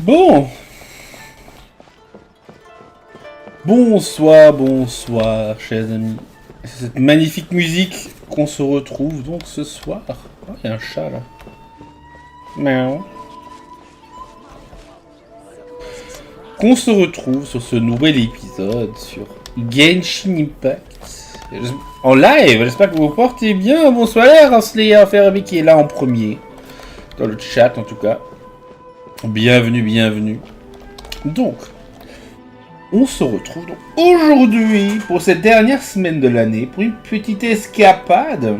Bon. Bonsoir, bonsoir, chers amis. C'est cette magnifique musique qu'on se retrouve donc ce soir. Oh, il y a un chat là. Miaou. Qu'on se retrouve sur ce nouvel épisode sur Genshin Impact. En live, j'espère que vous vous portez bien. Bonsoir, Ransley Fermi qui est là en premier. Dans le chat en tout cas. Bienvenue, bienvenue. Donc, on se retrouve donc aujourd'hui pour cette dernière semaine de l'année pour une petite escapade.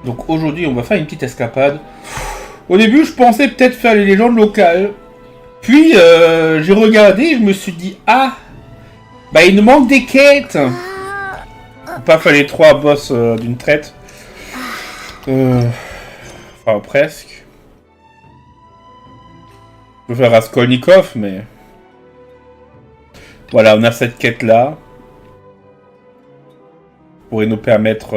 Donc aujourd'hui, on va faire une petite escapade. Au début, je pensais peut-être faire les légendes locales. Puis, j'ai regardé et je me suis dit, ah, bah il nous manque des quêtes. Faut pas faire les 3 boss d'une traite. Enfin, presque. Je peux faire Raskolnikov, mais... Voilà, on a cette quête-là. Pourrait nous permettre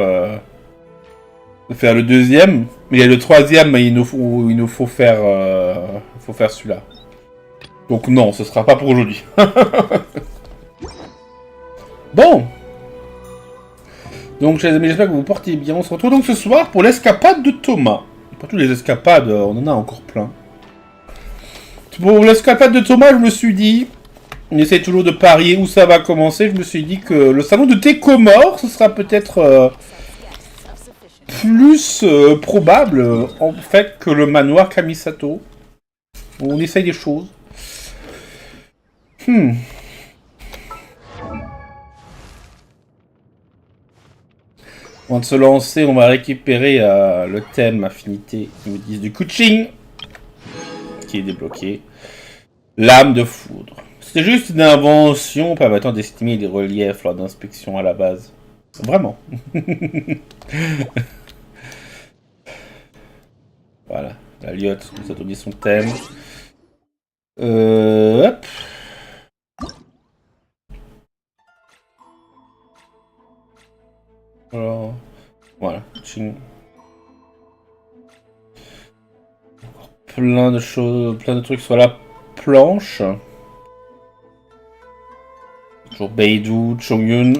de faire le deuxième. Mais il y a le troisième, mais il nous faut faire, celui-là. Donc non, ce sera pas pour aujourd'hui. Bon. Donc, chers amis, j'espère que vous vous portez bien. On se retrouve donc ce soir pour l'escapade de Thomas. Pas tous les escapades, on en a encore plein. Pour l'escapade de Thomas, je me suis dit... On essaie toujours de parier où ça va commencer. Je me suis dit que le salon de thé Comore, ce sera peut-être plus probable, en fait, que le manoir Kamisato. On essaye des choses. Avant de se lancer, on va récupérer le thème affinité, ils me disent du coaching, qui est débloqué. L'âme de foudre. C'est juste une invention permettant d'estimer les reliefs lors d'inspection à la base. Vraiment. Voilà, la liotte nous a donné son thème. Hop. Alors, voilà, ching. Plein de choses, plein de trucs sur la planche. Toujours Beidou, Chongyun,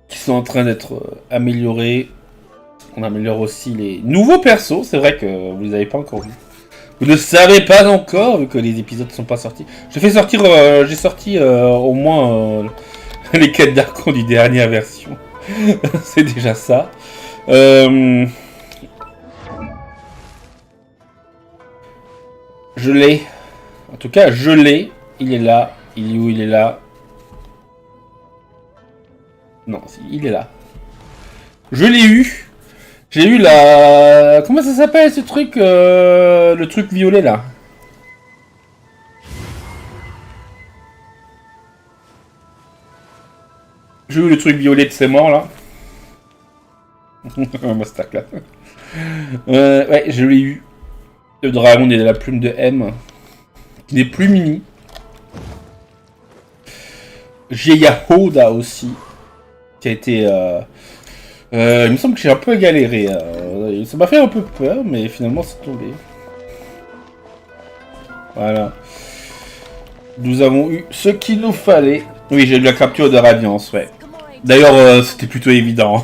qui sont en train d'être améliorés. On améliore aussi les nouveaux persos, c'est vrai que vous les avez pas encore vus. Vous ne savez pas encore, vu que les épisodes ne sont pas sortis. J'ai sorti au moins les quêtes d'Archon du dernière version. C'est déjà ça. Je l'ai. En tout cas, je l'ai. Il est là. Il est où? Il est là. Non, il est là. Je l'ai eu. J'ai eu la... Comment ça s'appelle ce truc le truc violet là. J'ai eu le truc violet de ces morts là. Masterclass. Ouais, je l'ai eu. Le dragon est de la plume de M. Qui n'est plus mini. J'ai Yahoda aussi. Qui a été... il me semble que j'ai un peu galéré. Ça m'a fait un peu peur, mais finalement c'est tombé. Voilà. Nous avons eu ce qu'il nous fallait. Oui, j'ai eu la capture de radiance, ouais. D'ailleurs, c'était plutôt évident.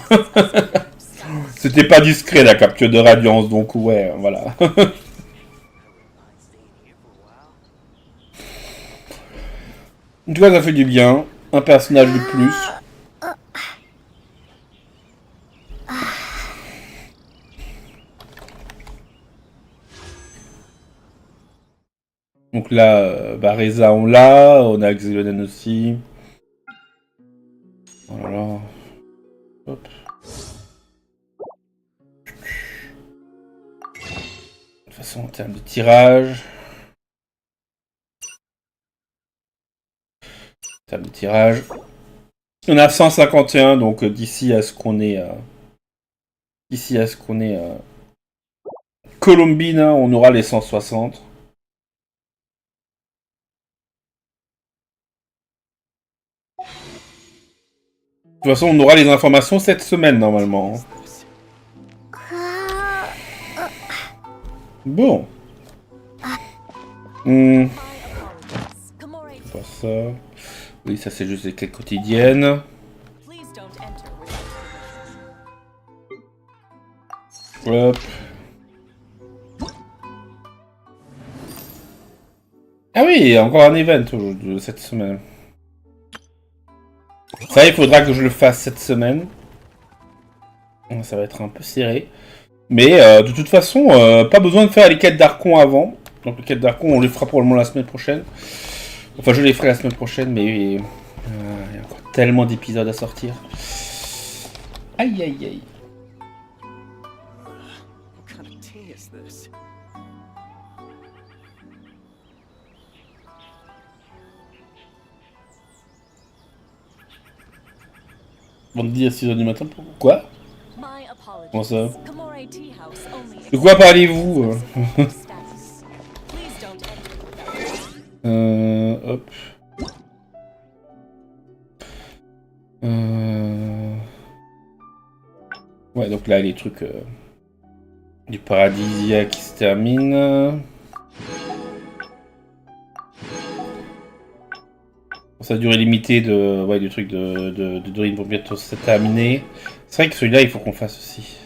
C'était pas discret la capture de radiance, donc ouais, voilà. En tout cas, ça fait du bien. Un personnage de plus. Donc là, Reza on l'a, on a Xylonen aussi. Voilà. Hop. De toute façon, en termes de tirage. On a 151, donc d'ici à ce qu'on est... Colombine, hein, on aura les 160. De toute façon, on aura les informations cette semaine, normalement. Bon. Pas ça. Oui, ça c'est juste des quêtes quotidiennes. Hop. Ah oui, encore un event aujourd'hui, cette semaine. Ça, il faudra que je le fasse cette semaine. Ça va être un peu serré. Mais de toute façon, pas besoin de faire les quêtes d'Archon avant. Donc les quêtes d'Archon, on les fera probablement la semaine prochaine. Enfin, je les ferai la semaine prochaine, mais il y a encore tellement d'épisodes à sortir. Aïe, aïe, aïe. Vendredi à 6h du matin, pourquoi? Comment ça? De quoi parlez-vous? Hop. Ouais, donc là, les trucs du paradisiaque qui se terminent. Ça a durée limitée de... Ouais, du truc de Dorine vont bientôt se terminer. C'est vrai que celui-là, il faut qu'on fasse aussi.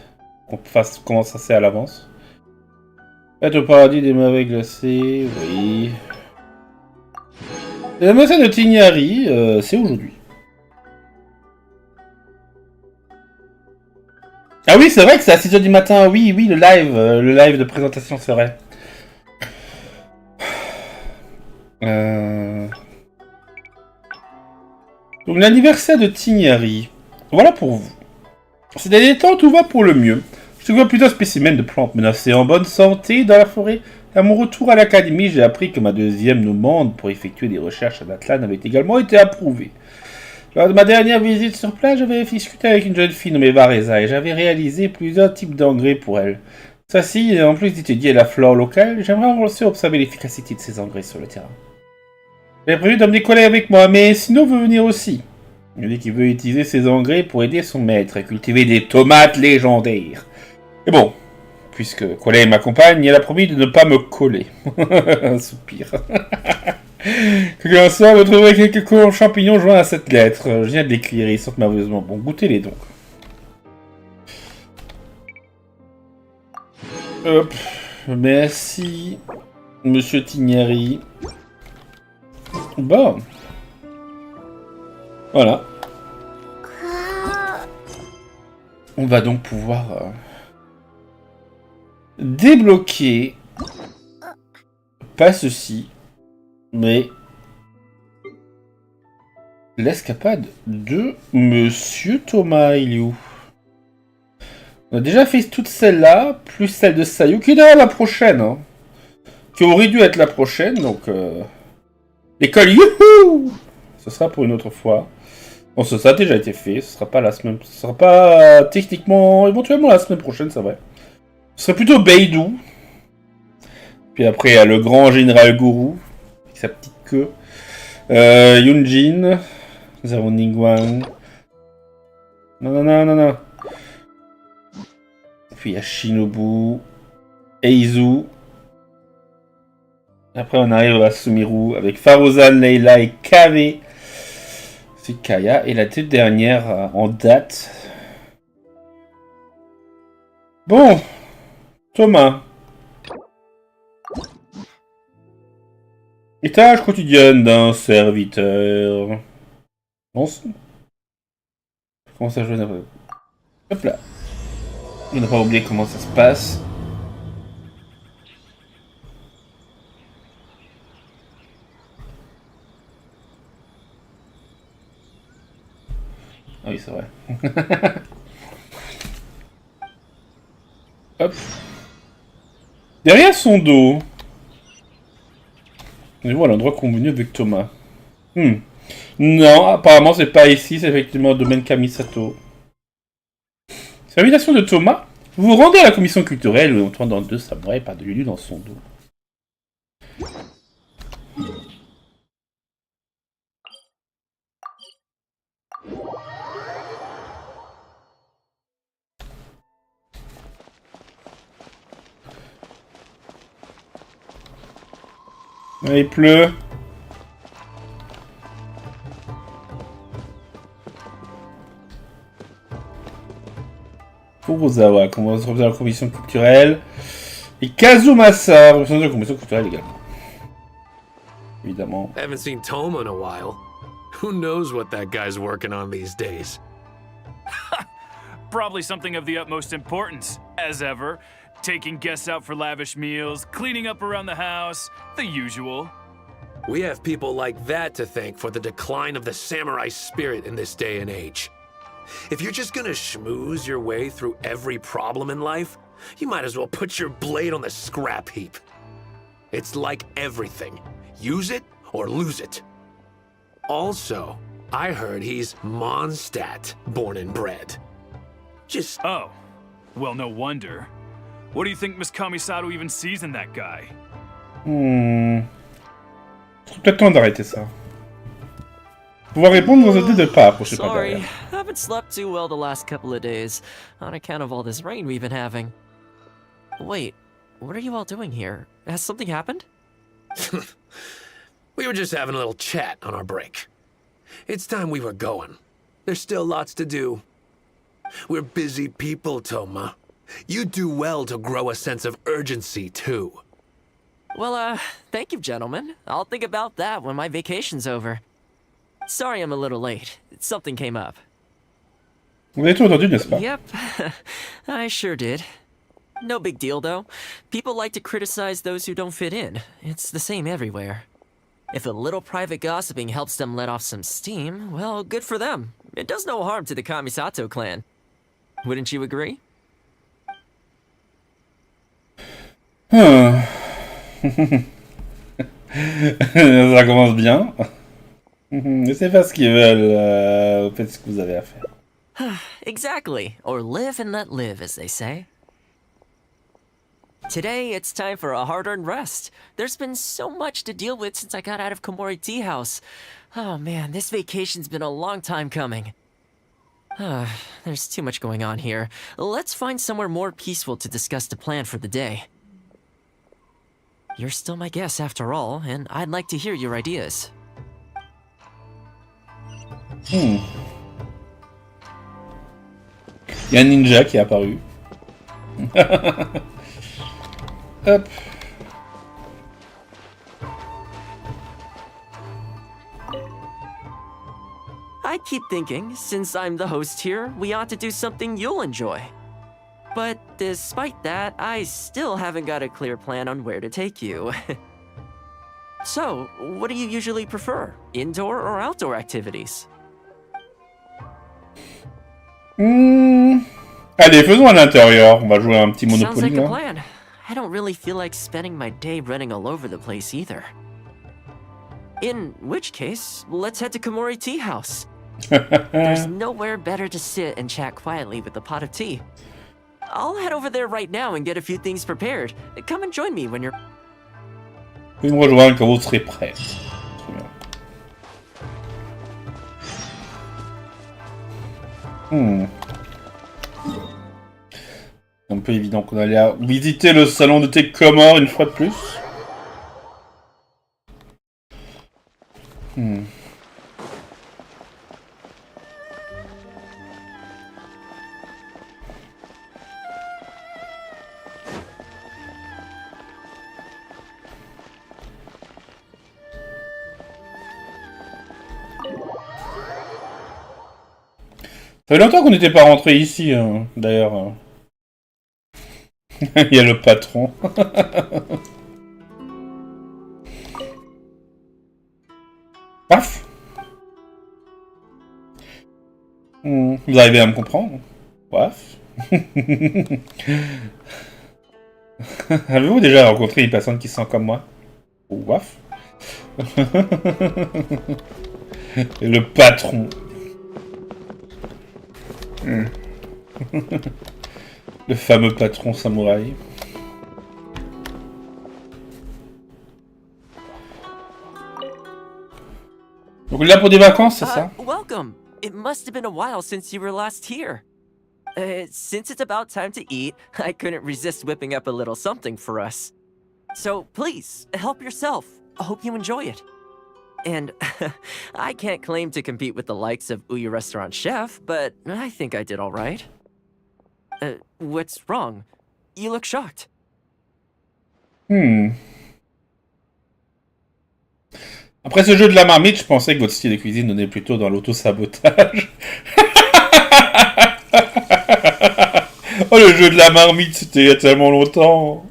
Qu'on fasse comment ça c'est à l'avance. Être au paradis des merveilles glacées, oui. La maison de Tignari, c'est aujourd'hui. Ah oui, c'est vrai que c'est à 6h du matin, oui, oui, le live de présentation, c'est vrai. Donc l'anniversaire de Tignari. Voilà pour vous. Ces derniers temps, tout va pour le mieux. Je découvre plusieurs spécimens de plantes menacées en bonne santé dans la forêt. À mon retour à l'académie, j'ai appris que ma deuxième demande pour effectuer des recherches à Atlan avait également été approuvée. Lors de ma dernière visite sur place, j'avais discuté avec une jeune fille nommée Vareza et j'avais réalisé plusieurs types d'engrais pour elle. Ceci, en plus d'étudier la flore locale, j'aimerais aussi observer l'efficacité de ces engrais sur le terrain. J'avais prévu d'emmener des collègues avec moi, mais Sino veut venir aussi. Il dit qu'il veut utiliser ses engrais pour aider son maître à cultiver des tomates légendaires. Et bon, puisque Collet m'accompagne, il a promis de ne pas me coller. Un soupir. Quelqu'un soir, vous trouverez quelques champignons joints à cette lettre. Je viens de l'écrire, ils sortent merveilleusement. Bon, goûtez-les donc. Hop. Merci, Monsieur Tignari. Bon. Voilà. On va donc pouvoir débloquer, pas ceci, mais l'escapade de Monsieur Thomas. Il est où? On a déjà fait toutes celles-là, plus celle de Sayu, qui est d'ailleurs la prochaine, hein, qui aurait dû être la prochaine, donc l'école, youhou! Ce sera pour une autre fois. Bon, ça a déjà été fait, ce sera pas la semaine... Ce sera pas techniquement... Éventuellement la semaine prochaine, ça va. Ce serait plutôt Beidou. Puis après, il y a le grand général Gourou, avec sa petite queue. Yunjin. Zero Ningguang. Non. Puis il y a Shinobu. Eizu. Après, on arrive à Sumiru avec Farozan, Leila et Kave. C'est Kaya. Et la toute dernière en date. Bon. Thomas. Les tâches quotidiennes d'un serviteur. Bonsoir. Comment ça je vais... Hop là. On n'a pas oublié comment ça se passe. Ah oui, c'est vrai. Hop. Derrière son dos. Et voilà l'endroit convenu avec Thomas. Non, apparemment c'est pas ici, c'est effectivement le domaine Kamisato. C'est l'invitation de Thomas. Vous vous rendez à la commission culturelle où on tourne dans deux samouraïs par de Lulu dans son dos. Il pleut. Kurosawa, représentant de la commission culturelle. Et Kazumasa, représentant de la commission culturelle également. Évidemment. Haven't seen Toma in a while. Who knows what that guy's working on these days? Probably something of the utmost importance, as ever. Taking guests out for lavish meals, cleaning up around the house, the usual. We have people like that to thank for the decline of the samurai spirit in this day and age. If you're just gonna schmooze your way through every problem in life, you might as well put your blade on the scrap heap. It's like everything. Use it or lose it. Also, I heard he's Mondstadt, born and bred. Just... Oh, well, no wonder. What do you think Miss Kamisato even sees in that guy? Peut-être temps d'arrêter ça. Pouvoir répondre aux idées de pas approcher par Sorry, derrière. haven't slept too well the last couple of days, on account of all this rain we've been having. Wait, what are you all doing here? Has something happened? We were just having a little chat on our break. It's time we were going. There's still lots to do. We're busy people, Toma. You do well to grow a sense of urgency, too. Well, thank you, gentlemen. I'll think about that when my vacation's over. Sorry I'm a little late. Something came up. Vous avez tout entendu, n'est-ce pas? Yep, I sure did. No big deal, though. People like to criticize those who don't fit in. It's the same everywhere. If a little private gossiping helps them let off some steam, well, good for them. It does no harm to the Kamisato clan. Wouldn't you agree? Ça commence bien. Laissez faire ce qu'ils veulent. Faites ce que vous avez à faire. Exactly. Or live and let live, as they say. Today, it's time for a hard-earned rest. There's been so much to deal with since I got out of Komori Tea House. Oh man, this vacation's been a long time coming. There's too much going on here. Let's find somewhere more peaceful to discuss the plan for the day. You're still my guest after all, and I'd like to hear your ideas. Il y a un ninja qui est apparu. Hop. I keep thinking, since I'm the host here, we ought to do something you'll enjoy. But despite that, I still haven't got a clear plan on where to take you. So, what do you usually prefer? Indoor or outdoor activities? Allez, faisons à l'intérieur. On va jouer à un petit Sounds Monopoly. like a Là. plan. I don't really feel like spending my day running all over the place either. In which case, let's head to Komori Tea House. There's nowhere better to sit and chat quietly with a pot of tea. I'll head over there right now and get a few things prepared. Come and join me when you're... Vous pouvez me rejoindre quand vous serez prêts. Très bien. C'est un peu évident qu'on allait visiter le salon de thé Comore une fois de plus. Ça fait longtemps qu'on n'était pas rentré ici, d'ailleurs. Il y a le patron. Paf. Vous arrivez à me comprendre? Paf. Avez-vous déjà rencontré une personne qui se sent comme moi? Waf. Et le patron. Le fameux patron samouraï. Donc là pour des vacances, c'est ça? Welcome. It must have been a while since you were last here. Since it's about time to eat, I couldn't resist whipping up a little something for us. So please, help yourself. Hope you enjoy it. And I can't claim to compete with the likes of Uyu Restaurant Chef, but I think I did all right. What's wrong? You look shocked. Après ce jeu de la marmite, je pensais que votre style de cuisine donnait plutôt dans l'auto-sabotage. Oh, le jeu de la marmite, c'était il y a tellement longtemps.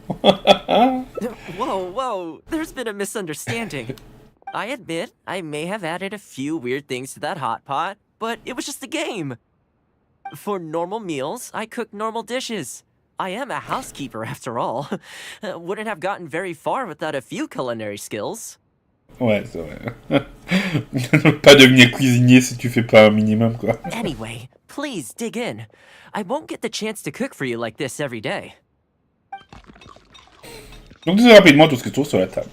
Whoa, there's been a misunderstanding. I admit, I may have added a few weird things to that hot pot, but it was just a game. For normal meals, I cook normal dishes. I am a housekeeper after all. Wouldn't have gotten very far without a few culinary skills. Ouais, c'est vrai. Pas devenir cuisinier si tu fais pas un minimum, quoi. Anyway, please dig in. I won't get the chance to cook for you like this every day. Donc disons rapidement tout ce que tu trouves sur la table.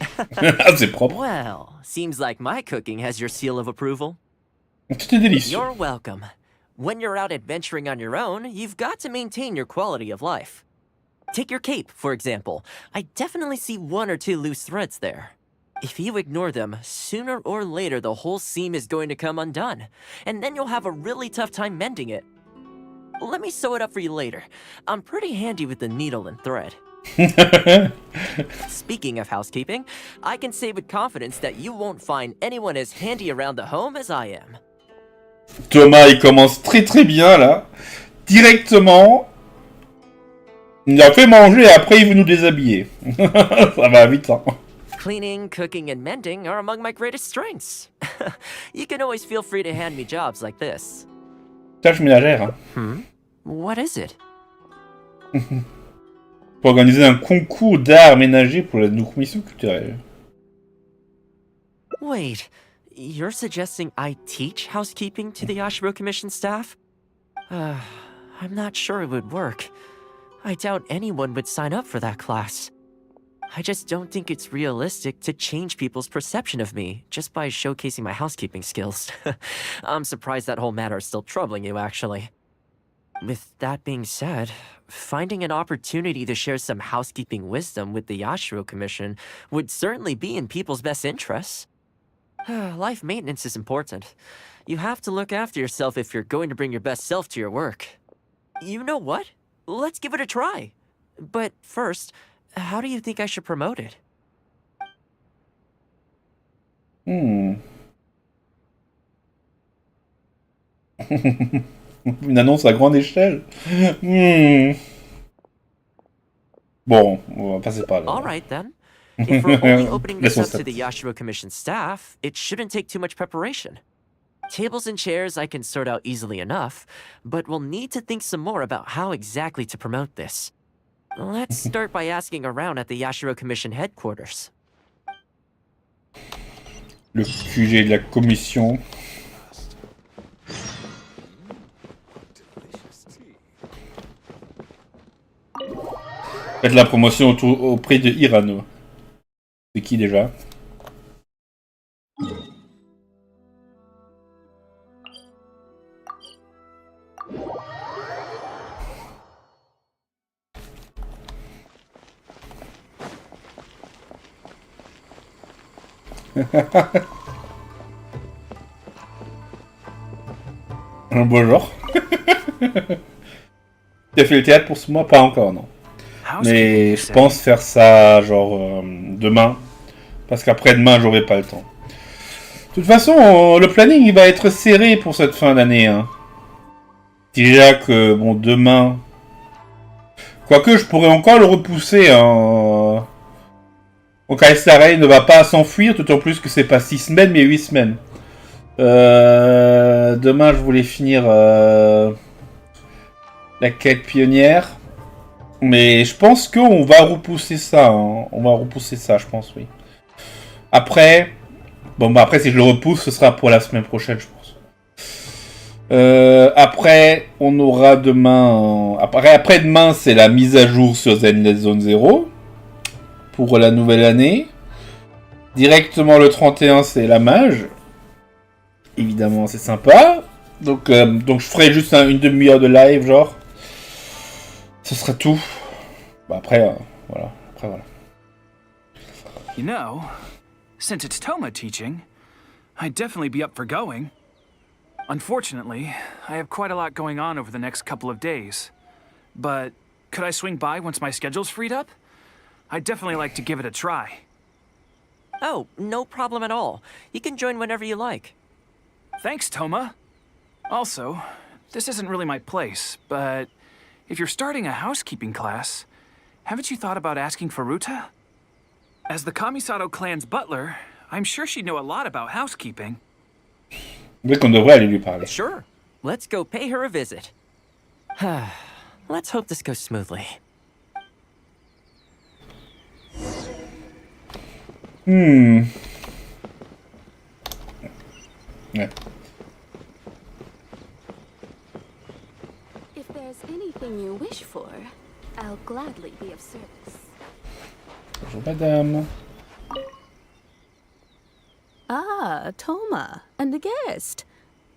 C'est propre. Well, seems like my cooking has your seal of approval. Tout est délicieux. You're welcome. When you're out adventuring on your own, you've got to maintain your quality of life. Take your cape, for example. I definitely see 1 or 2 loose threads there. If you ignore them, sooner or later the whole seam is going to come undone, and then you'll have a really tough time mending it. Let me sew it up for you later. I'm pretty handy with the needle and thread. Speaking of housekeeping, I can say with confidence that you won't find anyone as handy around the home as I am. Thomas, il commence très bien, là. Directement. Il a fait manger et après il veut nous déshabiller. Ça va vite, hein. Cleaning, cooking, and mending are among my greatest strengths. You can always feel free to hand me jobs like this. Tâche ménagère, hein. What is it? Pour organiser un concours d'art ménager pour la commission culturelle. Wait, you're suggesting I teach housekeeping to the Yashiro Commission staff? I'm not sure it would work. I doubt anyone would sign up for that class. I just don't think it's realistic to change people's perception of me just by showcasing my housekeeping skills. I'm surprised that whole matter is still troubling you, actually. With that being said, finding an opportunity to share some housekeeping wisdom with the Yashiro Commission would certainly be in people's best interests. Life maintenance is important. You have to look after yourself if you're going to bring your best self to your work. You know what? Let's give it a try. But first, how do you think I should promote it? Une annonce à grande échelle. Bon, on va passer par là. All right then. If we're only opening this up to the Yashiro Commission staff, it shouldn't take too much preparation. Tables and chairs I can sort out easily enough, but we'll need to think some more about how exactly to promote this. Let's start by asking around at the Yashiro Commission headquarters. Le QG de la commission. Faites la promotion auprès de Hirano. C'est qui déjà? Bonjour. Tu as fait le théâtre pour ce mois? Pas encore, non. Mais je pense faire ça genre demain. Parce qu'après-demain, j'aurai pas le temps. De toute façon, le planning il va être serré pour cette fin d'année. Hein. Déjà que, bon, demain... Quoique, je pourrais encore le repousser. Hein. Donc, Aestarei ne va pas s'enfuir, d'autant plus que c'est pas 6 semaines, mais 8 semaines. Demain, je voulais finir la quête pionnière. Mais je pense qu'on va repousser ça. Hein. On va repousser ça, je pense, oui. Après... Bon, bah après, si je le repousse, ce sera pour la semaine prochaine, je pense. Après, on aura demain... Après-demain, c'est la mise à jour sur Zenless Zone 0. Pour la nouvelle année. Directement le 31, c'est la mage. Évidemment, c'est sympa. Donc je ferai juste une demi-heure de live, genre. Ce sera tout. Bah après, voilà. Après, voilà. You know, Since it's Toma teaching, I'd definitely be up for going. Unfortunately, I have quite a lot going on over the next couple of days. But could I swing by once my schedule's freed up? I'd definitely like to give it a try. Oh, no problem at all. You can join whenever you like. Thanks, Toma. Also, this isn't really my place, but if you're starting a housekeeping class, haven't you thought about asking Furuta? As the Kamisato clan's butler, I'm sure she'd know a lot about housekeeping. Oui, qu'on devrait aller lui parler. Sure. Let's go pay her a visit. Let's hope this goes smoothly. Ouais. If there's anything you wish for, I'll gladly be of service. Bonjour madame. Ah, Toma, and a guest.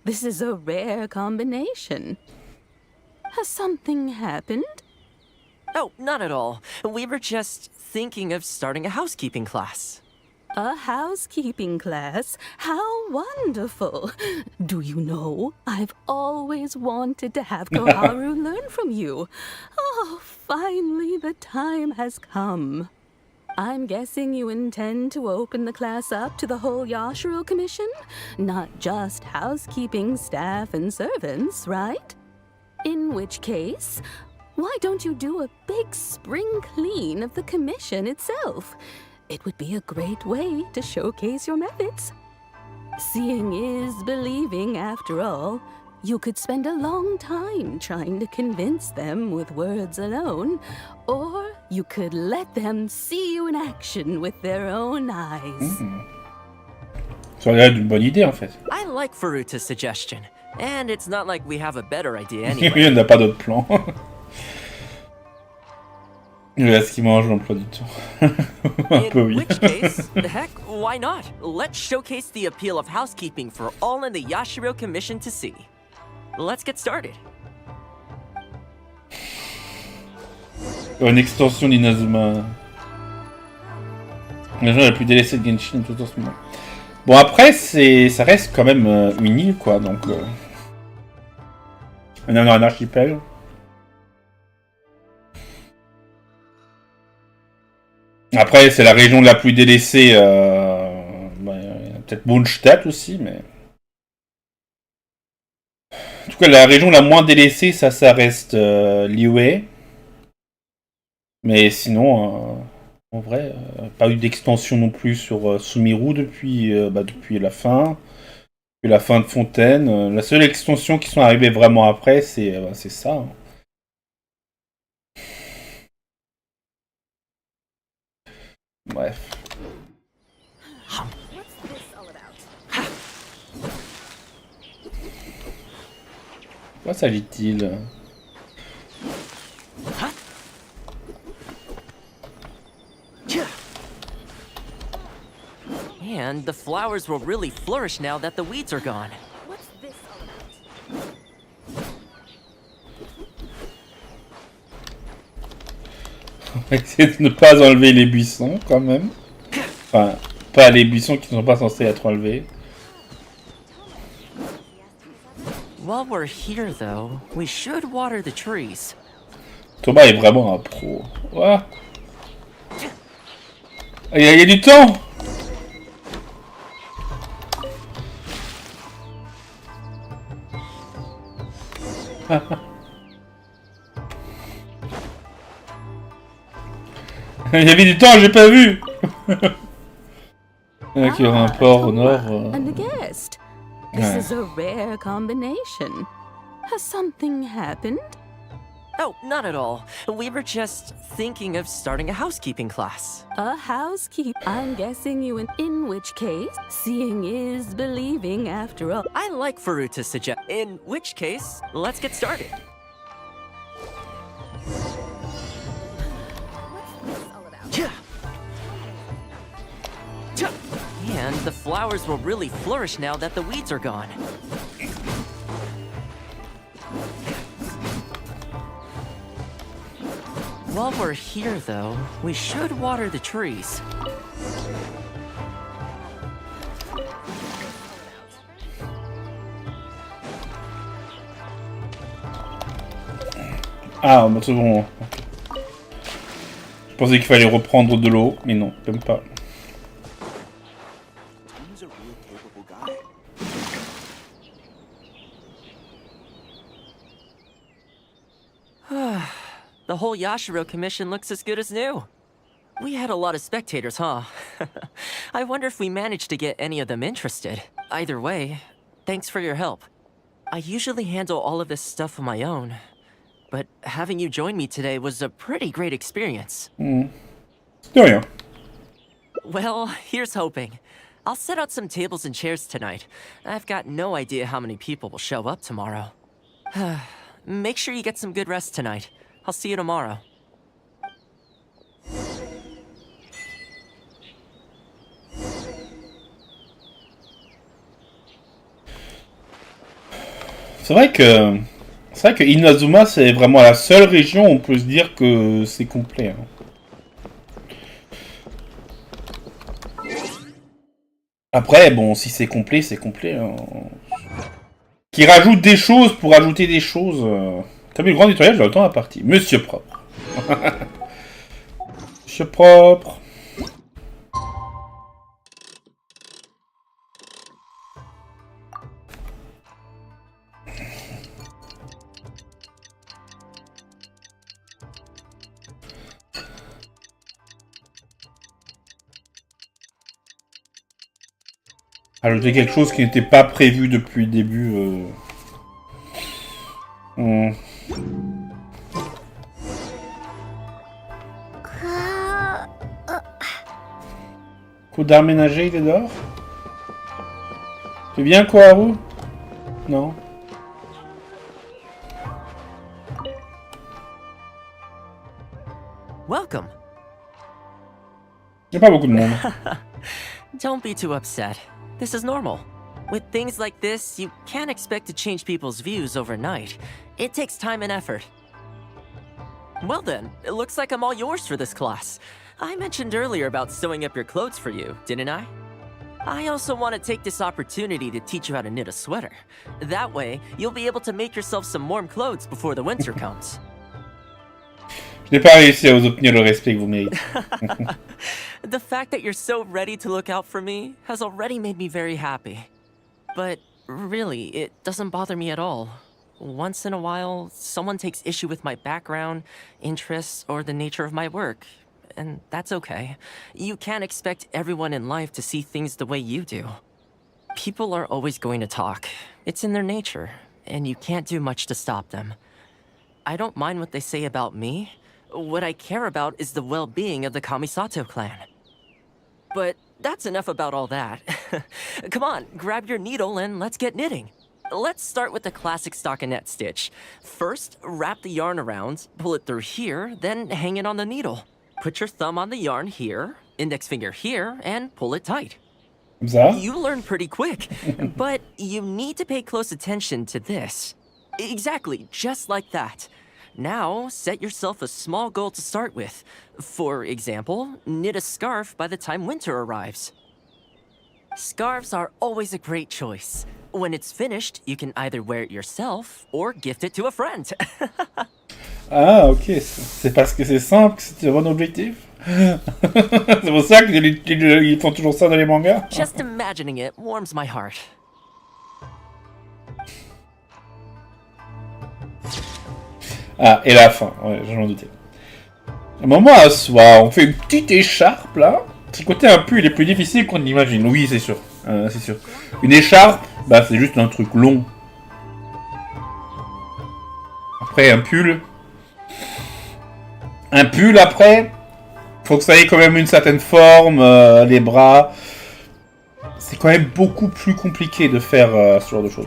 This is a rare combination. Has something happened? Oh, not at all. We were just thinking of starting a housekeeping class. A housekeeping class? How wonderful! Do you know, I've always wanted to have Koharu learn from you. Oh, finally the time has come. I'm guessing you intend to open the class up to the whole Yashiro Commission? Not just housekeeping staff and servants, right? In which case, why don't you do a big spring clean of the commission itself? It would be a great way to showcase your methods. Seeing is believing, after all. You could spend a long time trying to convince them with words alone, or you could let them see you in action with their own eyes. Ça a l'air d'une bonne idée en fait. I like Furuta's suggestion, and it's not like we have a better idea Il anyway. n'a pas d'autre plan. Est-ce qu'il mange l'emploi du temps? Un peu In oui. which case, heck, why not? Let's showcase the appeal of housekeeping for all in the Yashiro Commission to see. Let's get started. Une extension d'Inazuma. La la plus délaissée de Genshin tout en ce moment. Bon après ça reste quand même une île quoi donc. On est dans un archipel. Après c'est la région la plus délaissée. Peut-être Mondstadt aussi mais. En tout cas, la région la moins délaissée, ça reste Liyue. Mais sinon, en vrai, pas eu d'extension non plus sur Sumiru depuis la fin. Depuis la fin de Fontaine. La seule extension qui sont arrivées vraiment après, c'est ça. Hein. Bref. Quoi s'agit-il? And the flowers will really flourish now that the weeds are gone. What's this all about? On va essayer de ne pas enlever les buissons quand même. Enfin, pas les buissons qui ne sont pas censés être enlevés. While we're here, though, we should water the trees. Thomas est vraiment un pro. Ouais. Il y a du temps. Il y avait du temps, j'ai pas vu. Il y en a qui aura un port au nord. And a guest. This is a rare combination. Has something happened? Oh, not at all. We were just thinking of starting a housekeeping class. A housekeep. I'm guessing you in which case, seeing is believing after all. I like Furuta's suggestion. In which case, let's get started. And the flowers will really flourish now that the weeds are gone. While we're here, though, we should water the trees. Ah, bah c'est bon. Je pensais qu'il fallait reprendre de l'eau, mais non, même pas. The whole Yashiro commission looks as good as new. We had a lot of spectators, huh? I wonder if we managed to get any of them interested. Either way, thanks for your help. I usually handle all of this stuff on my own, but having you join me today was a pretty great experience. De rien. Well, here's hoping. I'll set out some tables and chairs tonight. I've got no idea how many people will show up tomorrow. Make sure you get some good rest tonight. I'll see you tomorrow. C'est vrai que Inazuma, c'est vraiment la seule région où on peut se dire que c'est complet. Hein. Après, bon, si c'est complet, c'est complet. Hein. Qui rajoute des choses pour ajouter des choses. Comme le grand nettoyage, j'ai le temps à partir. Monsieur propre. Monsieur propre. Ajouter quelque chose qui n'était pas prévu depuis le début. Coup d'art ménager, il est dehors. Tu viens, Koharu? Non. Welcome. Il n'y a pas beaucoup de monde. Don't be too upset. This is normal. With things like this, you can't expect to change people's views overnight. It takes time and effort. Well then, it looks like I'm all yours for this class. I mentioned earlier about sewing up your clothes for you, didn't I? I also want to take this opportunity to teach you how to knit a sweater. That way, you'll be able to make yourself some warm clothes before the winter comes. Je n'ai pas réussi à vous obtenir le respect que vous méritez. The fact that you're so ready to look out for me has already made me very happy. But really, it doesn't bother me at all. Once in a while, someone takes issue with my background, interests, or the nature of my work. And that's okay. You can't expect everyone in life to see things the way you do. People are always going to talk. It's in their nature, and you can't do much to stop them. I don't mind what they say about me. What I care about is the well-being of the Kamisato clan. But that's enough about all that. Come on, grab your needle and let's get knitting. Let's start with the classic stockinette stitch. First, wrap the yarn around, pull it through here, then hang it on the needle. Put your thumb on the yarn here, index finger here, and pull it tight. Ça? You learn pretty quick, but you need to pay close attention to this. Exactly, just like that. Now, set yourself a small goal to start with. For example, knit a scarf by the time winter arrives. Scarves are always a great choice. When it's finished, you can either wear it yourself or gift it to a friend. Ah, ok. C'est parce que c'est simple que c'était un bon objectif. C'est pour ça qu'ils font toujours ça dans les mangas. Just imagining it warms my heart. Ah, et la fin. Ouais, je m'en doutais. Un moment à soi, on fait une petite écharpe là. Tricoter un pull, il est plus difficile qu'on imagine. Oui, c'est sûr. C'est sûr. Une écharpe, bah c'est juste un truc long. Après, un pull. Un pull après, faut que ça ait quand même une certaine forme, les bras. C'est quand même beaucoup plus compliqué de faire ce genre de choses.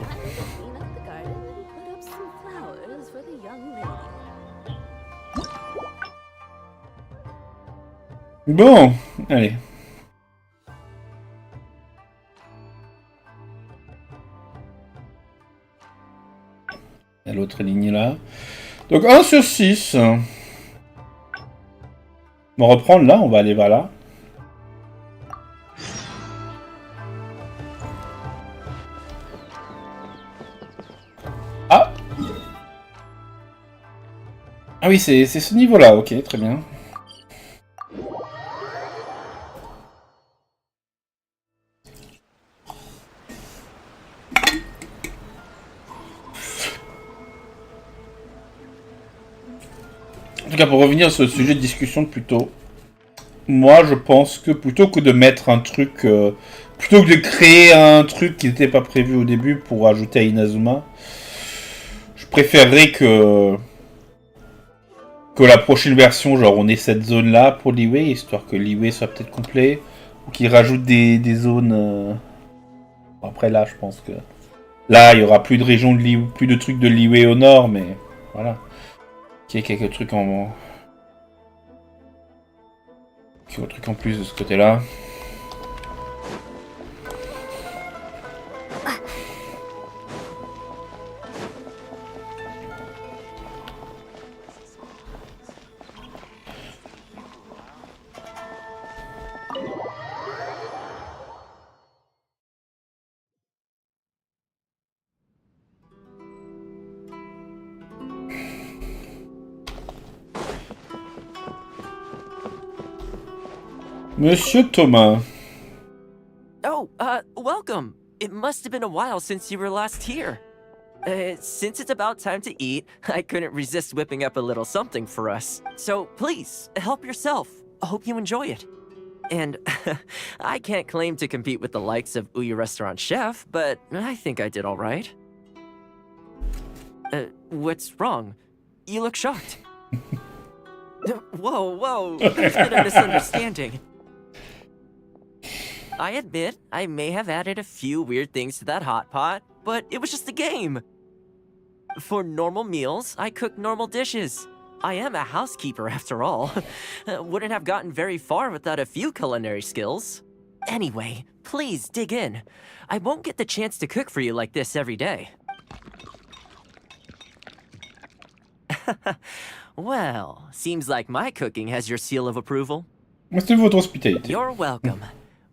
Bon, allez. Il y a l'autre ligne là. Donc 1 sur 6. On va reprendre là, on va aller vers là. Ah. Ah oui, c'est ce niveau-là, ok, très bien. En tout cas, pour revenir sur le sujet de discussion plutôt, moi je pense que plutôt que de mettre un truc, plutôt que de créer un truc qui n'était pas prévu au début pour ajouter à Inazuma, je préférerais que la prochaine version, genre on ait cette zone là pour l'Iway, histoire que l'Iway soit peut-être complet, ou qu'il rajoute des zones. Après là, je pense que là il y aura plus de régions de plus de trucs de l'Iway au nord, mais voilà. Qu'il y ait quelques trucs en plus de ce côté-là. Monsieur Thomas. Oh, welcome. It must have been a while since you were last here. Since it's about time to eat, I couldn't resist whipping up a little something for us. So please, help yourself. I hope you enjoy it. And I can't claim to compete with the likes of Ouya Restaurant Chef, but I think I did all right. What's wrong? You look shocked. Whoa, there's been a misunderstanding. I admit, I may have added a few weird things to that hot pot, but it was just a game. For normal meals, I cook normal dishes. I am a housekeeper after all. Wouldn't have gotten very far without a few culinary skills. Anyway, please dig in. I won't get the chance to cook for you like this every day. Well, seems like my cooking has your seal of approval. Merci de votre hospitalité. You're welcome.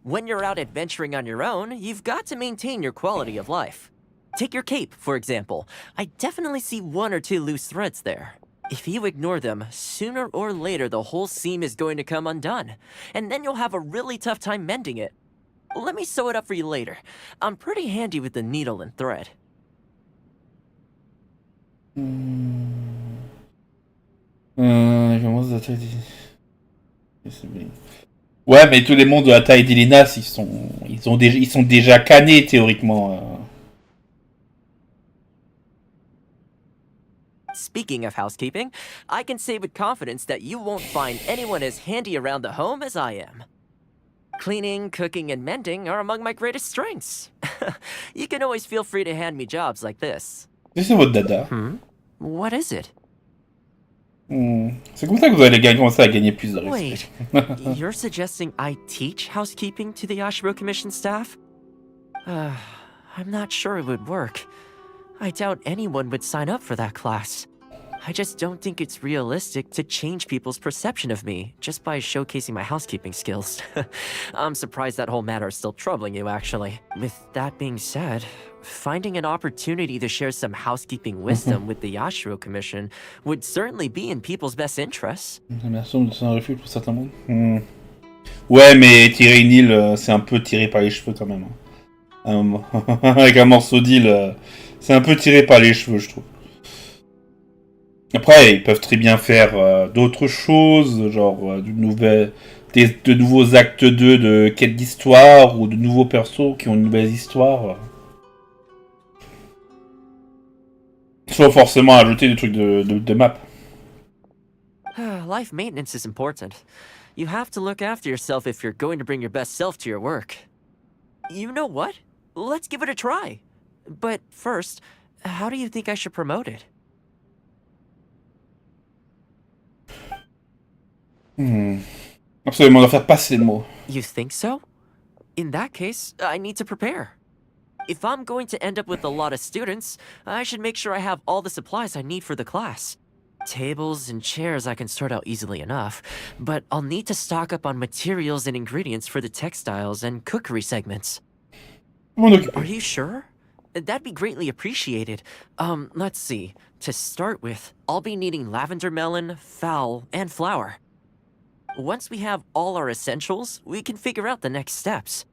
When you're out adventuring on your own, you've got to maintain your quality of life. Take your cape, for example. I definitely see 1 or 2 loose threads there. If you ignore them, sooner or later the whole seam is going to come undone, and then you'll have a really tough time mending it. Let me sew it up for you later. I'm pretty handy with the needle and thread. Ouais, mais tous les mondes de la taille d'Ilinas, ils sont déjà cannés théoriquement. Speaking of housekeeping, I can say with confidence that you won't find anyone as handy around the home as I am. Cleaning, cooking, and mending are among my greatest strengths. You can always feel free to hand me jobs like this. C'est votre dada. What is it? C'est comme ça que vous allez commencer à gagner plus de respect. Wait, you're suggesting I teach housekeeping to the Ashiro Commission staff? I'm not sure it would work. I doubt anyone would sign up for that class. I just don't think it's realistic to change people's perception of me just by showcasing my housekeeping skills. I'm surprised that whole matter is still troubling you, actually. With that being said, finding an opportunity to share some housekeeping wisdom with the Yashiro Commission would certainly be in people's best interests. C'est un refuge pour certains mondes. Ouais, mais tirer une île, c'est un peu tiré par les cheveux quand même. Avec un morceau d'île, c'est un peu tiré par les cheveux, je trouve. Après, ils peuvent très bien faire d'autres choses, genre de nouveaux actes 2 de quête d'histoire, ou de nouveaux persos qui ont une nouvelle histoire. Sans forcément ajouter des trucs de map. Life maintenance is important. You have to look after yourself if you're going to bring your best self to your work. You know what? Let's give it a try. But first, how do you think I should promote it? Absolument, on doit faire passer le mot. You think so? In that case, I need to prepare. If I'm going to end up with a lot of students, I should make sure I have all the supplies I need for the class. Tables and chairs I can sort out easily enough, but I'll need to stock up on materials and ingredients for the textiles and cookery segments. Are you sure? that'd be greatly appreciated. Let's see. To start with, I'll be needing lavender melon, fowl, and flour. Once we have all our essentials, we can figure out the next steps.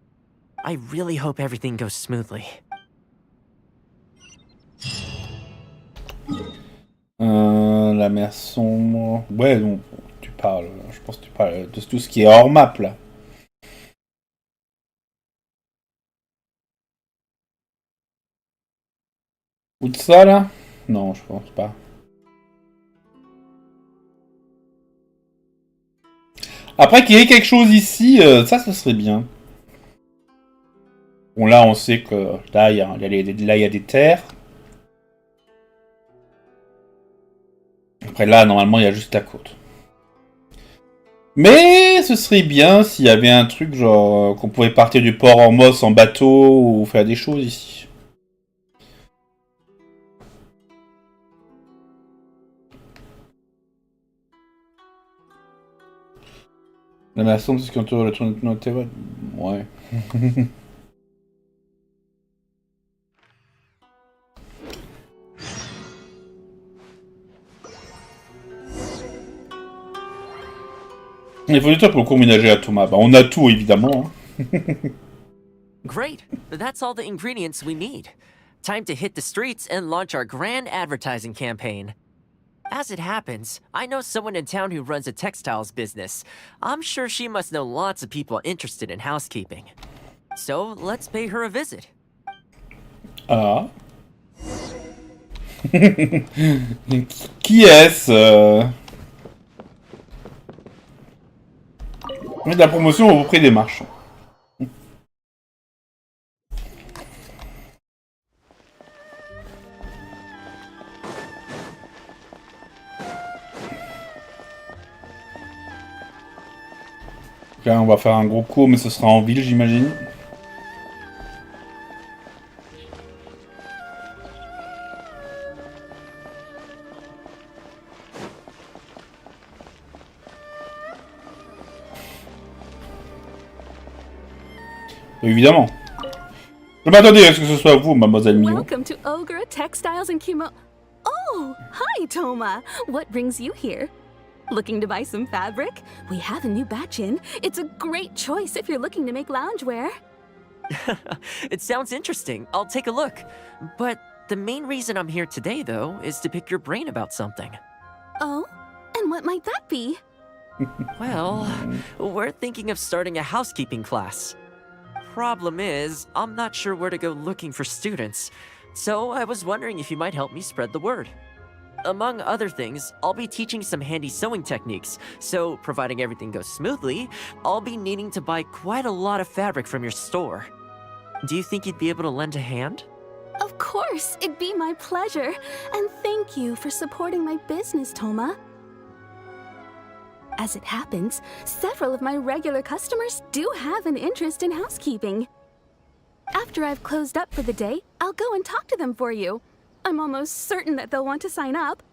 I really hope everything goes smoothly. La mer sombre... Ouais, donc, tu parles... Je pense que tu parles de tout ce qui est hors map, là. Ou de ça, là? Non, je pense pas. Après qu'il y ait quelque chose ici, ça, ce serait bien. Bon, là, on sait que... Là, il y a des terres. Après, là, normalement, il y a juste la côte. Mais ce serait bien s'il y avait un truc, genre, qu'on pouvait partir du port Hormos en bateau ou faire des choses ici. La maçon, c'est ce qui entoure le tour de notre terre. Ouais. Il faut du temps pour comménager à Thomas. Bah, on a tout, évidemment. Hein. Great! That's all the ingredients we need. Time to hit the streets and launch our grand advertising campaign. As it happens, I know someone in town who runs a textiles business. I'm sure she must know lots of people interested in housekeeping. So, let's pay her a visit. Ah. Qui est-ce de la promotion auprès des marchands. Là, on va faire un gros cours, mais ce sera en ville, j'imagine. Évidemment. Je m'attendais à ce que ce soit vous, mademoiselle Mio. Welcome to Ogre Textiles and Kimo... Oh, hi, Toma. What brings you here? Looking to buy some fabric? We have a new batch in. It's a great choice if you're looking to make loungewear. It sounds interesting. I'll take a look. But the main reason I'm here today, though, is to pick your brain about something. Oh? And what might that be? Well, we're thinking of starting a housekeeping class. Problem is, I'm not sure where to go looking for students, so I was wondering if you might help me spread the word. Among other things, I'll be teaching some handy sewing techniques, so providing everything goes smoothly, I'll be needing to buy quite a lot of fabric from your store. Do you think you'd be able to lend a hand? Of course, it'd be my pleasure. And thank you for supporting my business, Toma. As it happens, several of my regular customers do have an interest in housekeeping. After I've closed up for the day, I'll go and talk to them for you. I'm almost certain that they'll want to sign up.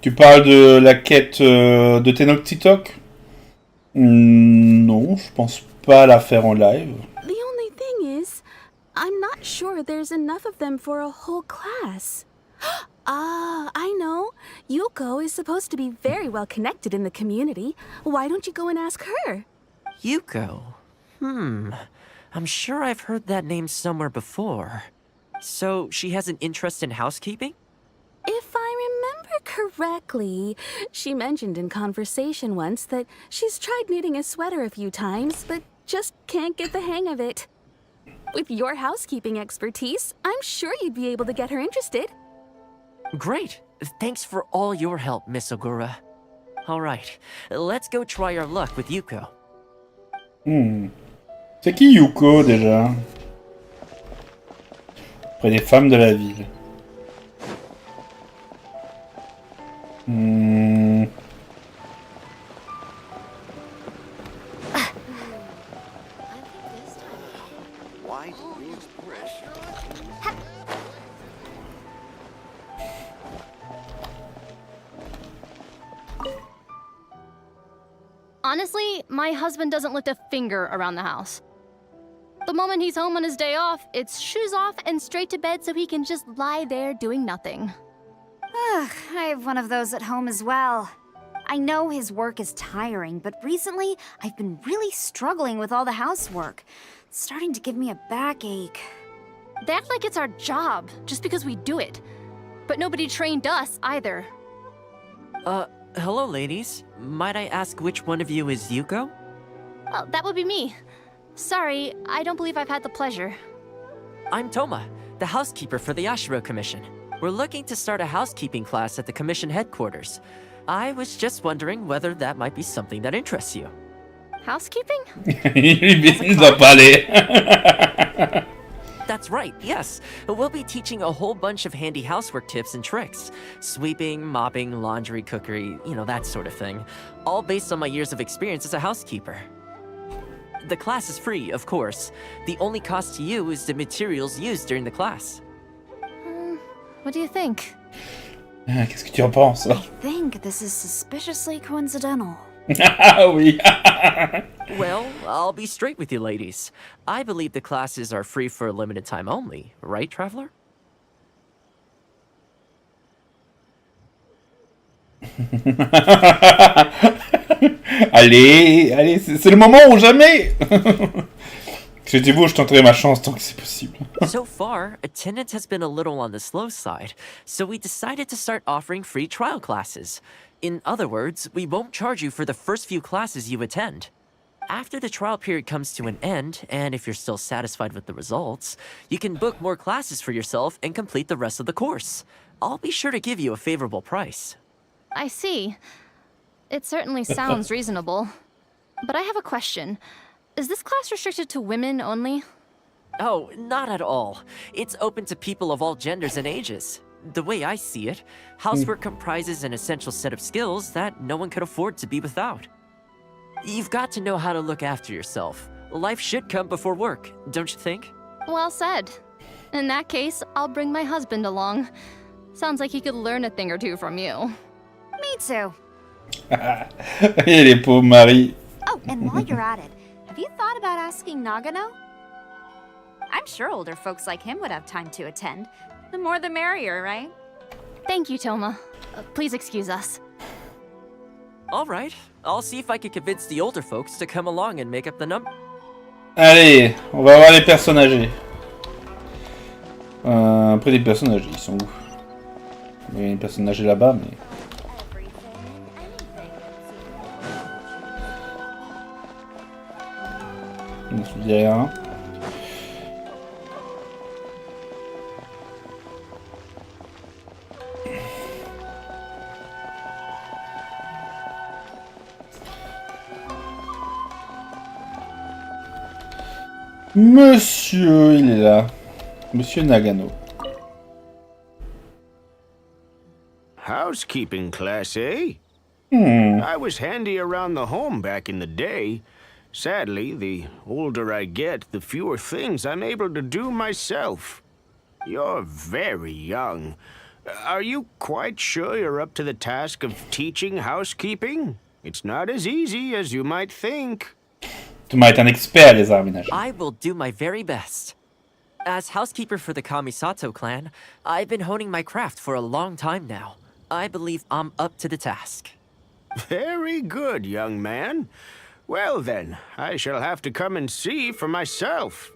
Tu parles de la quête de Tenochtitok? Non, je pense pas la faire en live. The only thing is, I'm not sure there's enough of them for a whole class. Ah, I know. Yuko is supposed to be very well connected in the community. Why don't you go and ask her? Yuko? I'm sure I've heard that name somewhere before. So, she has an interest in housekeeping? If I remember correctly, she mentioned in conversation once that she's tried knitting a sweater a few times, but just can't get the hang of it. With your housekeeping expertise, I'm sure you'd be able to get her interested. Great! Thanks for all your help, Miss Ogura. Alright, let's go try our luck with Yuko. C'est qui Yuko, déjà? Auprès des femmes de la ville. Honestly, my husband doesn't lift a finger around the house. The moment he's home on his day off, it's shoes off and straight to bed so he can just lie there doing nothing. Ugh, I have one of those at home as well. I know his work is tiring, but recently I've been really struggling with all the housework. It's starting to give me a backache. They act like it's our job, just because we do it. But nobody trained us, either. Hello, ladies. Might I ask which one of you is Yuko? Well, that would be me. Sorry, I don't believe I've had the pleasure. I'm Toma, the housekeeper for the Yashiro Commission. We're looking to start a housekeeping class at the Commission headquarters. I was just wondering whether that might be something that interests you. Housekeeping? Il doit parler. That's right, yes. We'll be teaching a whole bunch of handy housework tips and tricks. Sweeping, mopping, laundry, cookery, that sort of thing. All based on my years of experience as a housekeeper. The class is free, of course. The only cost to you is the materials used during the class. What do you think? Qu'est-ce que tu en penses? I think this is suspiciously coincidental. Ah oui. Well, I'll be straight with you ladies. I believe the classes are free for a limited time only, right, Traveler? Allez, c'est le moment ou jamais. Excusez-vous, je tenterai ma chance tant que c'est possible. So far, attendance has been a little on the slow side, so we decided to start offering free trial classes. In other words, we won't charge you for the first few classes you attend. After the trial period comes to an end, and if you're still satisfied with the results, you can book more classes for yourself and complete the rest of the course. I'll be sure to give you a favorable price. I see. It certainly sounds reasonable. But I have a question. Is this class restricted to women only? Oh, not at all. It's open to people of all genders and ages. The way I see it, housework comprises an essential set of skills that no one could afford to be without. You've got to know how to look after yourself. Life should come before work, don't you think? Well said. In that case, I'll bring my husband along. Sounds like he could learn a thing or two from you. Me too. Et les pauvres maris. Oh, and while you're at it, have you thought about asking Nagano? I'm sure older folks like him would have time to attend. The more the merrier, right? Thank you, Toma. Please excuse us. All right, I'll see if I can convince the older folks to come along and make up the number. Allez, on va voir les personnes âgées. Après les personnes âgées, ils sont où? Il y a une personne âgée là-bas, mais... On se dit rien. Monsieur, il est là. Monsieur Nagano. Housekeeping class, eh? I was handy around the home back in the day. Sadly, the older I get, the fewer things I'm able to do myself. You're very young. Are you quite sure you're up to the task of teaching housekeeping? It's not as easy as you might think. Tu m'as été un expert des arts ménagers. I will do my very best. As housekeeper for the Kamisato clan, I've been honing my craft for a long time now. I believe I'm up to the task. Very good, young man. Well then, I shall have to come and see for myself.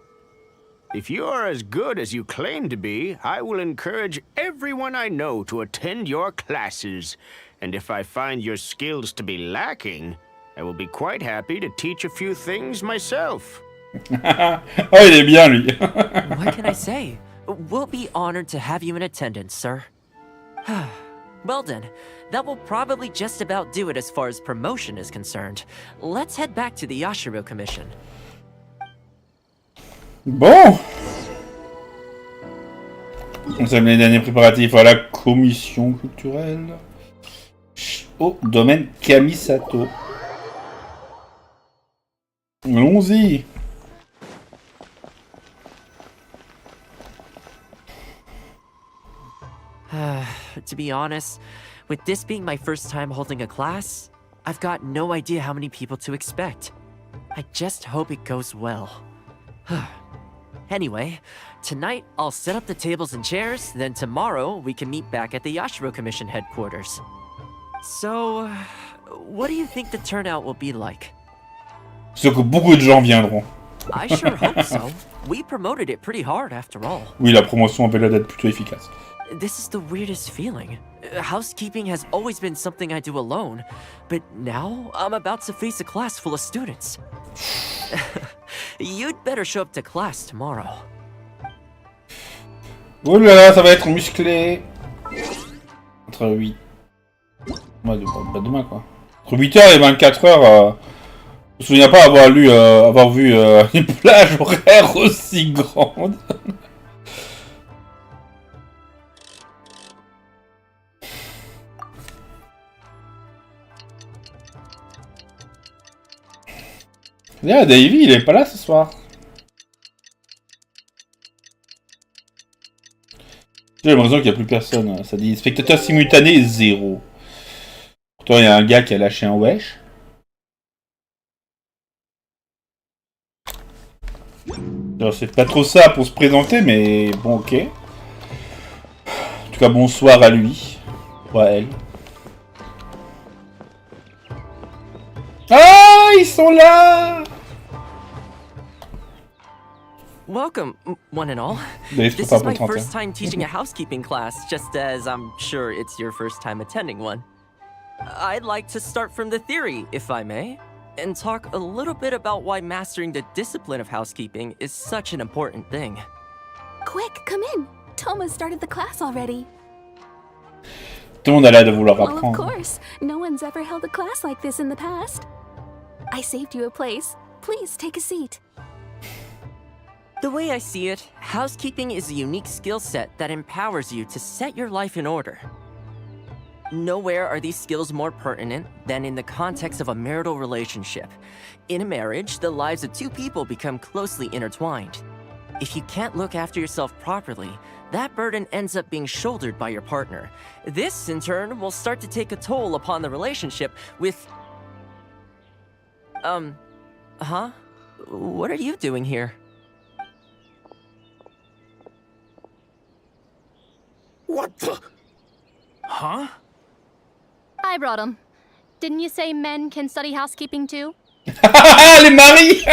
If you're as good as you claim to be, I will encourage everyone I know to attend your classes. And if I find your skills to be lacking, I will be quite happy to teach a few things myself. Oh, il est bien, lui. What can I say? We'll be honored to have you in attendance, sir. Well then, that will probably just about do it as far as promotion is concerned. Let's head back to the Yashiro Commission. Bon. On s'aime les derniers préparatifs à la commission culturelle. Au domaine Kamisato. Allons-y. To be honest, with this being my first time holding a class, I've got no idea how many people to expect. I just hope it goes well. Anyway, tonight I'll set up the tables and chairs, then tomorrow we can meet back at the Yashiro Commission headquarters. So, what do you think the turnout will be like? C'est que beaucoup de gens viendront. I sure hope so. We promoted it pretty hard after all. Oui, la promotion avait l'air d'être plutôt efficace. This is the weirdest feeling. Housekeeping has always been something I do alone, but now I'm about to face a class full of students. You'd better show up to class tomorrow. Oh là là, ça va être musclé. Entre 8... Ouais, demain quoi. Entre 8h et 24h, je me souviens pas avoir vu une plage horaire aussi grande. Là, Davy, il est pas là ce soir. J'ai l'impression qu'il n'y a plus personne. Ça dit spectateur simultané 0. Pourtant, il y a un gars qui a lâché un wesh. C'est pas trop ça pour se présenter, mais bon, ok. En tout cas, bonsoir à lui. Ou à elle. Ah, ils sont là! Welcome, one and all. This This is my first time teaching a housekeeping class, just as I'm sure it's your first time attending one. I'd like to start from the theory, if I may, and talk a little bit about why mastering the discipline of housekeeping is such an important thing. Quick, come in. Thomas started the class already. Tout le monde a l'air de vouloir Well, of apprendre. course. No one's ever held a class like this in the past. I saved you a place. Please take a seat. The way I see it, housekeeping is a unique skill set that empowers you to set your life in order. Nowhere are these skills more pertinent than in the context of a marital relationship. In a marriage, the lives of two people become closely intertwined. If you can't look after yourself properly, that burden ends up being shouldered by your partner. This, in turn, will start to take a toll upon the relationship with... Huh? What are you doing here? What the? Huh? I brought him. Didn't you say men can study housekeeping too? Les maris.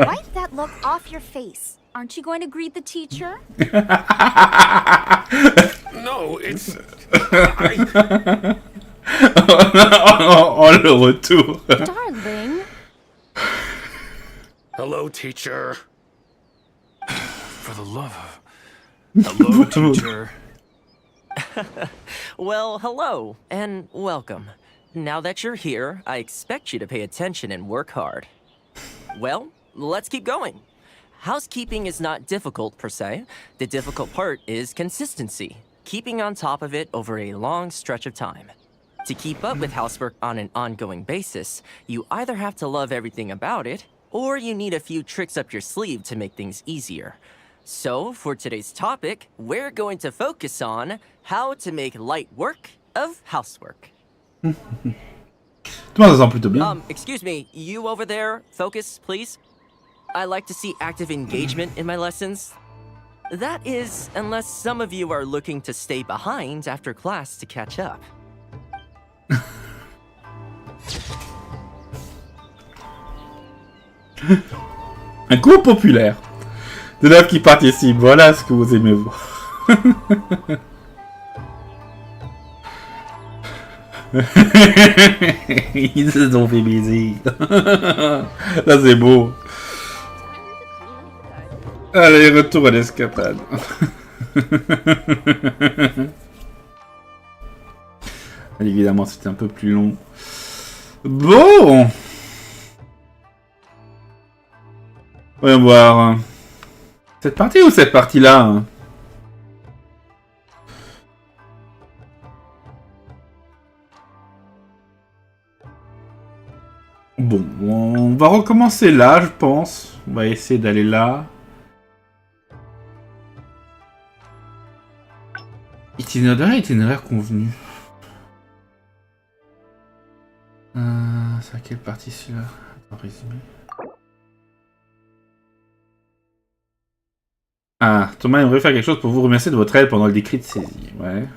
Wipe that look off your face. Aren't you going to greet the teacher? No, it's... Oh, le retour. Darling. Hello, teacher. For the love of... Hello, teacher. Well, hello, and welcome. Now that you're here, I expect you to pay attention and work hard. Well, let's keep going. Housekeeping is not difficult per se. The difficult part is consistency, keeping on top of it over a long stretch of time. To keep up with housework on an ongoing basis, you either have to love everything about it, or you need a few tricks up your sleeve to make things easier. So, for today's topic, we're going to focus on how to make light work of housework. Tout le monde sent plutôt bien. Excuse me, you over there, focus, please. I like to see active engagement in my lessons. That is, unless some of you are looking to stay behind after class to catch up. Un cours populaire. De l'œuvre qui participe, voilà ce que vous aimez voir. Ils se sont fait baiser. Ça c'est beau. Allez, retour à l'escapade. Évidemment, c'était un peu plus long. Bon. Voyons voir. Cette partie ou cette partie-là? Bon, on va recommencer là, je pense. On va essayer d'aller là. Itinéraire convenu. C'est à quelle partie celui-là? Résumé. Ah, Thomas aimerait faire quelque chose pour vous remercier de votre aide pendant le décret de saisie. Ouais.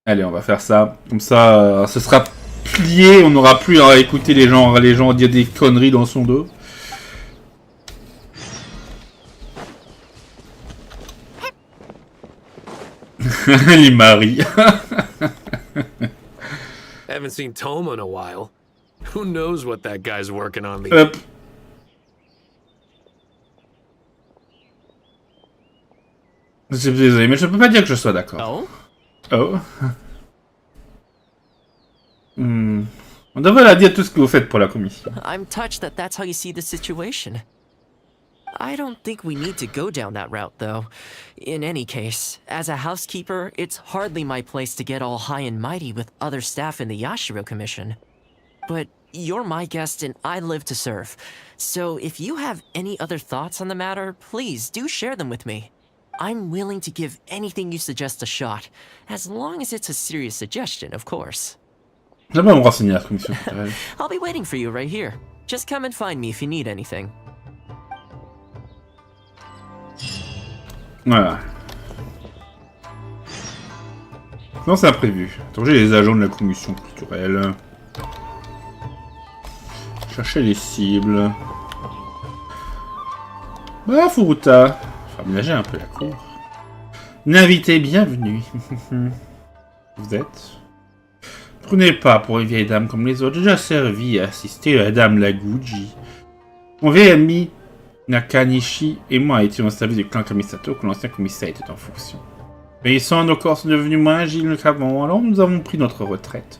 Allez, on va faire ça. Comme ça, ce sera plié. On n'aura plus à écouter les gens dire des conneries dans son dos. Les maris. Haven't seen Toma in a while. Who knows what that guy's working on the... Hop. Je suis désolé, mais je peux pas dire que je sois d'accord. Oh? Oh. On devrait la dire tout ce que vous faites pour la commission. I'm touched that that's how you see the situation. I don't think we need to go down that route, though. In any case, as a housekeeper, it's hardly my place to get all high and mighty with other staff in the Yashiro Commission. But you're my guest and I live to serve. So if you have any other thoughts on the matter, please do share them with me. I'm willing to give anything you suggest a shot, as long as it's a serious suggestion, of course. J'aimerais me renseigner à la commission culturelle. I'll be waiting for you right here. Just come and find me if you need anything. Voilà. Non, c'est imprévu. Interroger les agents de la commission culturelle. Chercher les cibles. Bah, Furuta. Faut aménager un peu la cour. Une invitée bienvenue. Vous êtes? Prenez pas pour une vieille dame comme les autres. J'ai déjà servi et assisté à la dame Laguji. Mon vieil ami Nakanishi et moi étions au service du clan Kamisato quand l'ancien commissaire était en fonction. Mais nos corps sont devenus moins agiles qu'avant, alors nous avons pris notre retraite.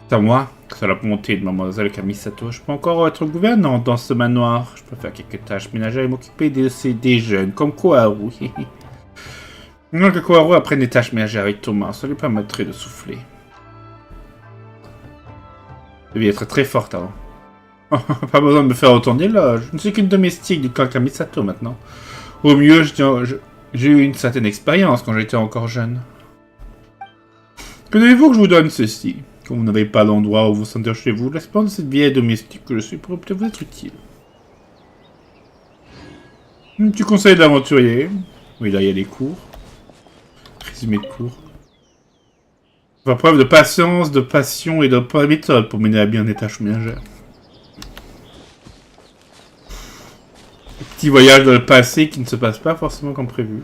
C'est à moi, c'est la volonté de mademoiselle Kamisato. Je peux encore être gouvernante dans ce manoir. Je peux faire quelques tâches ménagères et m'occuper des jeunes, comme Koharu. Non, que Koharu apprenne des tâches ménagères avec Thomas, ça lui permettrait de souffler. Je devais être très forte avant. Pas besoin de me faire autant d'éloges. Je ne suis qu'une domestique du clan Kamisato maintenant. Au mieux, j'ai eu une certaine expérience quand j'étais encore jeune. Que voulez-vous que je vous donne ceci? Quand vous n'avez pas d'endroit où vous sentir chez vous, l'expérience de cette vieille domestique que je suis pourrait peut-être vous être utile. Un petit conseil d'aventurier. Oui, là, il y a les cours. Résumé de cours. Faire preuve de patience, de passion et de méthode pour mener à bien des tâches ménagères. Petit voyage dans le passé qui ne se passe pas forcément comme prévu.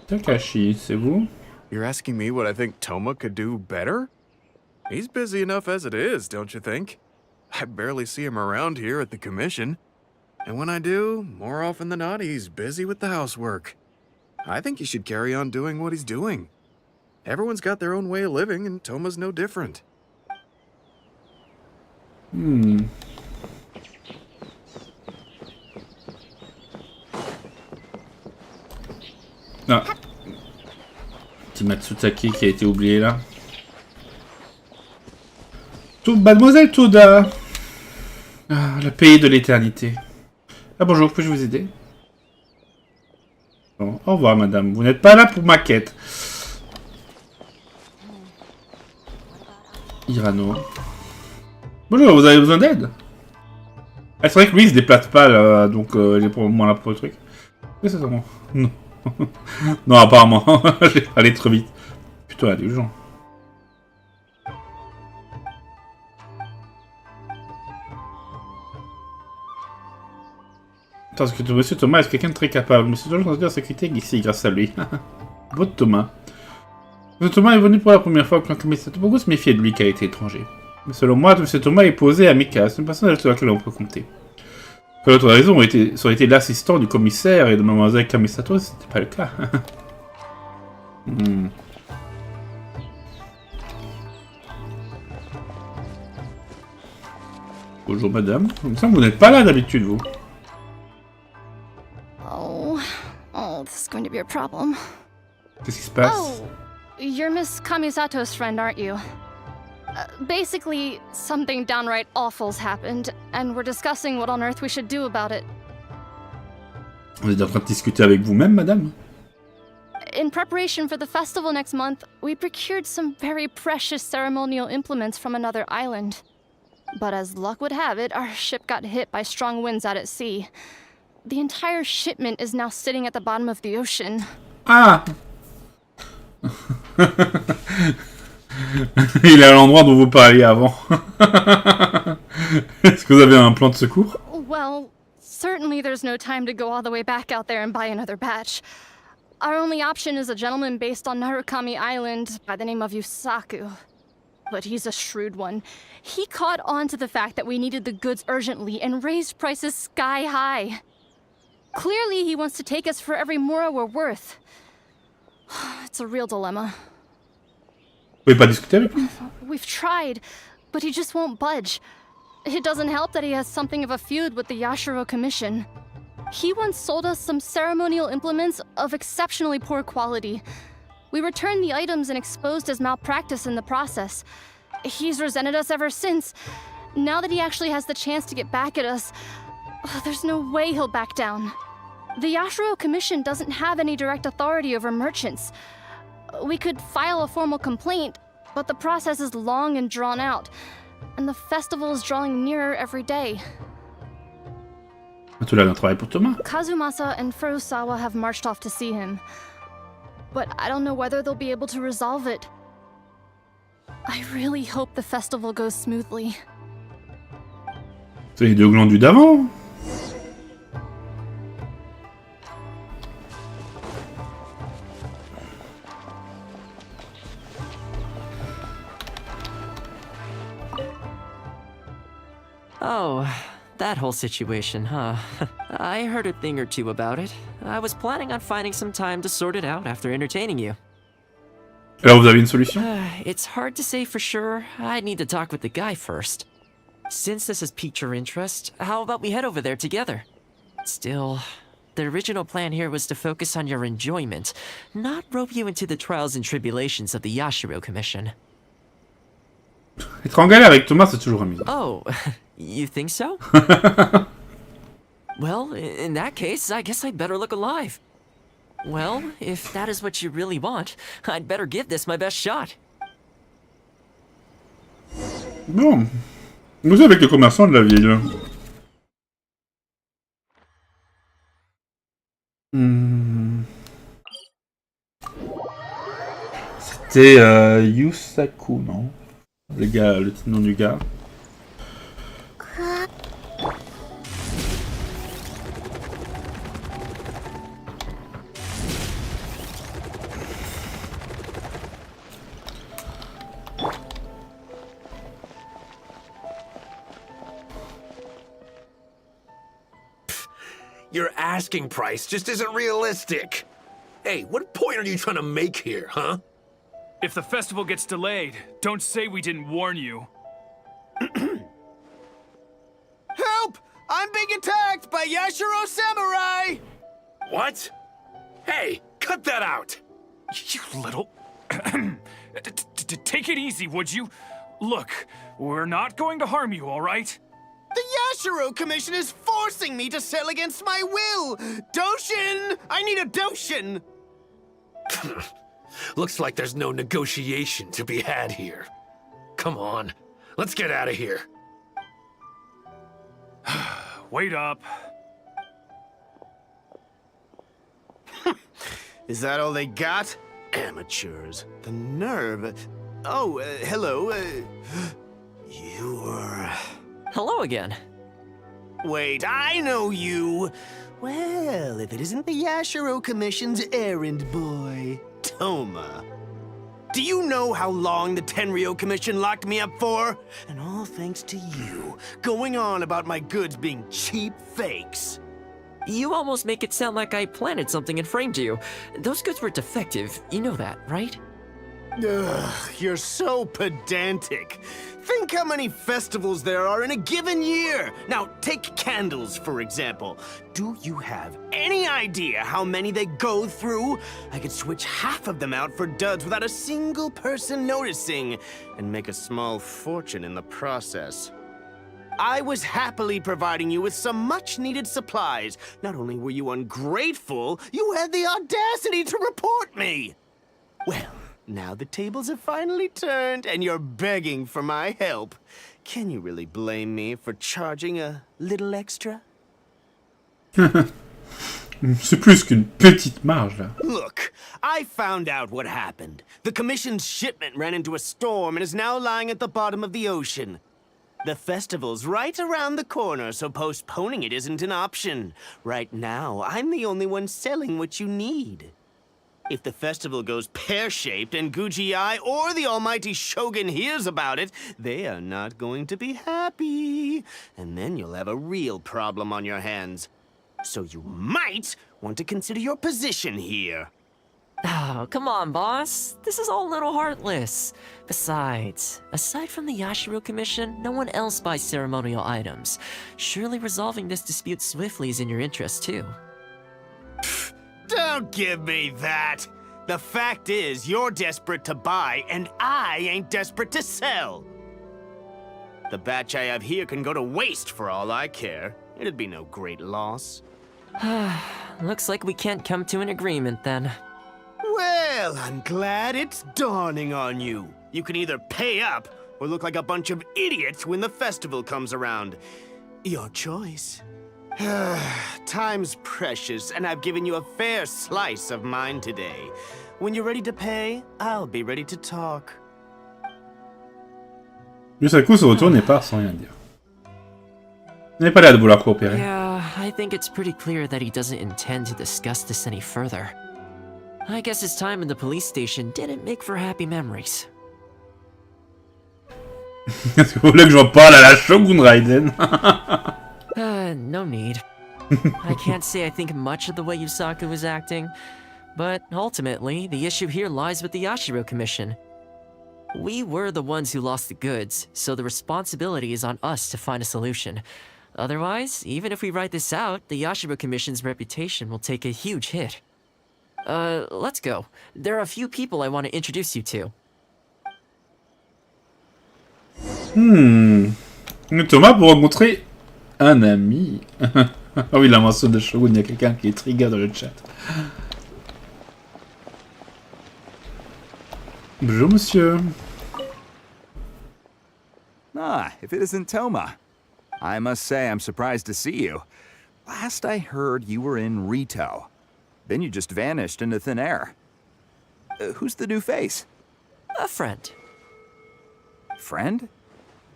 Takashi, c'est vous? You're asking me what I think Toma could do better? He's busy enough as it is, don't you think? I barely see him around here at the commission. And when I do, more often than not, he's busy with the housework. I think he should carry on doing what he's doing. Everyone's got their own way of living, and Toma's no different. Ah. Petit Matsutake qui a été oublié là. Mademoiselle Toda. Ah, le pays de l'éternité. Ah bonjour, puis-je vous aider? Bon, au revoir madame, vous n'êtes pas là pour ma quête. Hirano. Bonjour, vous avez besoin d'aide? Ah, c'est vrai que lui il se déplace pas là, donc il est probablement là pour le truc. Oui, c'est ça. Non. Non, apparemment, j'ai allé trop vite. Plutôt indulgent. Parce que Monsieur Thomas est quelqu'un de très capable. Monsieur Thomas est en sécurité ici grâce à lui. Votre Thomas. Monsieur Thomas est venu pour la première fois au clan Kamisato. Beaucoup se méfier de lui qui a été étranger. Mais selon moi, Monsieur Thomas est posé et amical. C'est une personne sur laquelle on peut compter. Pour l'autre raison, ça aurait été l'assistant du commissaire et de mademoiselle Kamisato, c'était pas le cas. Bonjour madame, il me semble que vous n'êtes pas là d'habitude vous. Oh, this is going to be a problem. Qu'est-ce qui se passe? Oh, you're Miss Kamisato's friend, aren't you? Basically, something downright awful's happened, and we're discussing what on earth we should do about it. Vous êtes en train de discuter avec vous-même, madame? In preparation for the festival next month, we procured some very precious ceremonial implements from another island. But as luck would have it, our ship got hit by strong winds out at sea. The entire shipment is now sitting at the bottom of the ocean. Ah. Il est à l'endroit dont vous parliez avant. Est-ce que vous avez un plan de secours? Well, certainly there's no time to go all the way back out there and buy another batch. Our only option is a gentleman based on Narukami Island by the name of Yusaku. But he's a shrewd one. He caught on to the fact that we needed the goods urgently and raised prices sky high. Clearly, he wants to take us for every mora we're worth. It's a real dilemma. Vous pouvez pas discuter avec lui? We've tried, but he just won't budge. It doesn't help that he has something of a feud with the Yashiro Commission. He once sold us some ceremonial implements of exceptionally poor quality. We returned the items and exposed his malpractice in the process. He's resented us ever since. Now that he actually has the chance to get back at us, there's no way he'll back down. The Yashiro Commission doesn't have any direct authority over merchants. We could file a formal complaint, but the process is long and drawn out, and the festival is drawing nearer every day. Tu l'as un travail pour Thomas. Kazumasa and Furusawa have marched off to see him, but I don't know whether they'll be able to resolve it. I really hope the festival goes smoothly. C'est les deux glandus d'avant. Oh, that whole situation, huh? I heard a thing or two about it. I was planning on finding some time to sort it out after entertaining you. Alors vous avez une solution? It's hard to say for sure. I'd need to talk with the guy first. Since this has piqued your interest, how about we head over there together? Still, the original plan here was to focus on your enjoyment, not rope you into the trials and tribulations of the Yashiro Commission. Être en galère avec Thomas, c'est toujours amusant. Oh, you think so? Well, in that case, I guess I'd better look alive. Well, if that is what you really want, I'd better give this my best shot. Bon. Nous avec les commerçants de la ville. C'était Yusaku, non? Le gars, le petit nom du gars. Your asking price just isn't realistic. Hey, what point are you trying to make here, huh? If the festival gets delayed, don't say we didn't warn you. Help! I'm being attacked by Yashiro Samurai! What? Hey, cut that out! You little... Take it easy, would you? Look, we're not going to harm you, all right? The Yashiro Commission is forcing me to sell against my will! Doshin! I need a Doshin! Looks like there's no negotiation to be had here. Come on, let's get out of here. Wait up. Is that all they got? Amateurs. The nerve. Oh, hello. You're... Hello again. Wait, I know you! Well, if it isn't the Yashiro Commission's errand boy, Toma. Do you know how long the Tenryo Commission locked me up for? And all thanks to you, going on about my goods being cheap fakes. You almost make it sound like I planted something and framed you. Those goods were defective, you know that, right? Ugh, you're so pedantic. Think how many festivals there are in a given year. Now, take candles, for example. Do you have any idea how many they go through? I could switch half of them out for duds without a single person noticing, and make a small fortune in the process. I was happily providing you with some much-needed supplies. Not only were you ungrateful, you had the audacity to report me! Well, now the tables have finally turned, and you're begging for my help. Can you really blame me for charging a little extra? C'est plus qu'une petite marge, là. Look, I found out what happened. The commission's shipment ran into a storm and is now lying at the bottom of the ocean. The festival's right around the corner, so postponing it isn't an option. Right now, I'm the only one selling what you need. If the festival goes pear-shaped and Guji-ai or the almighty Shogun hears about it, they are not going to be happy. And then you'll have a real problem on your hands. So you might want to consider your position here. Oh, come on, boss. This is all a little heartless. Besides, aside from the Yashiro Commission, no one else buys ceremonial items. Surely resolving this dispute swiftly is in your interest, too. Don't give me that! The fact is, you're desperate to buy, and I ain't desperate to sell. The batch I have here can go to waste for all I care. It'd be no great loss. Looks like we can't come to an agreement, then. Well, I'm glad it's dawning on you. You can either pay up, or look like a bunch of idiots when the festival comes around. Your choice. Time's precious, and I've given you a fair slice of mine today. When you're ready to pay, I'll be ready to talk. Yusaku se retourne et part sans rien dire. Il n'est pas là de vouloir coopérer. Yeah, I think it's pretty clear that he doesn't intend to discuss this any further. I guess his time in the police station didn't make for happy memories. Est-ce que vous voulez que j'en parle à la Shogun Raiden? No need. I can't say I think much of the way Yusaku was acting, but ultimately, the issue here lies with the Yashiro Commission. We were the ones who lost the goods, so the responsibility is on us to find a solution. Otherwise, even if we write this out, the Yashiro Commission's reputation will take a huge hit. Let's go. There are a few people I want to introduce you to. Thomas pour rencontrer un ami. Ah oui, la mention de Shogun, il y a quelqu'un qui est trigger dans le chat. Bonjour, monsieur. Ah, if it isn't Toma. I must say I'm surprised to see you. Last I heard, you were in Rito. Then you just vanished into thin air. Who's the new face? A friend. Friend?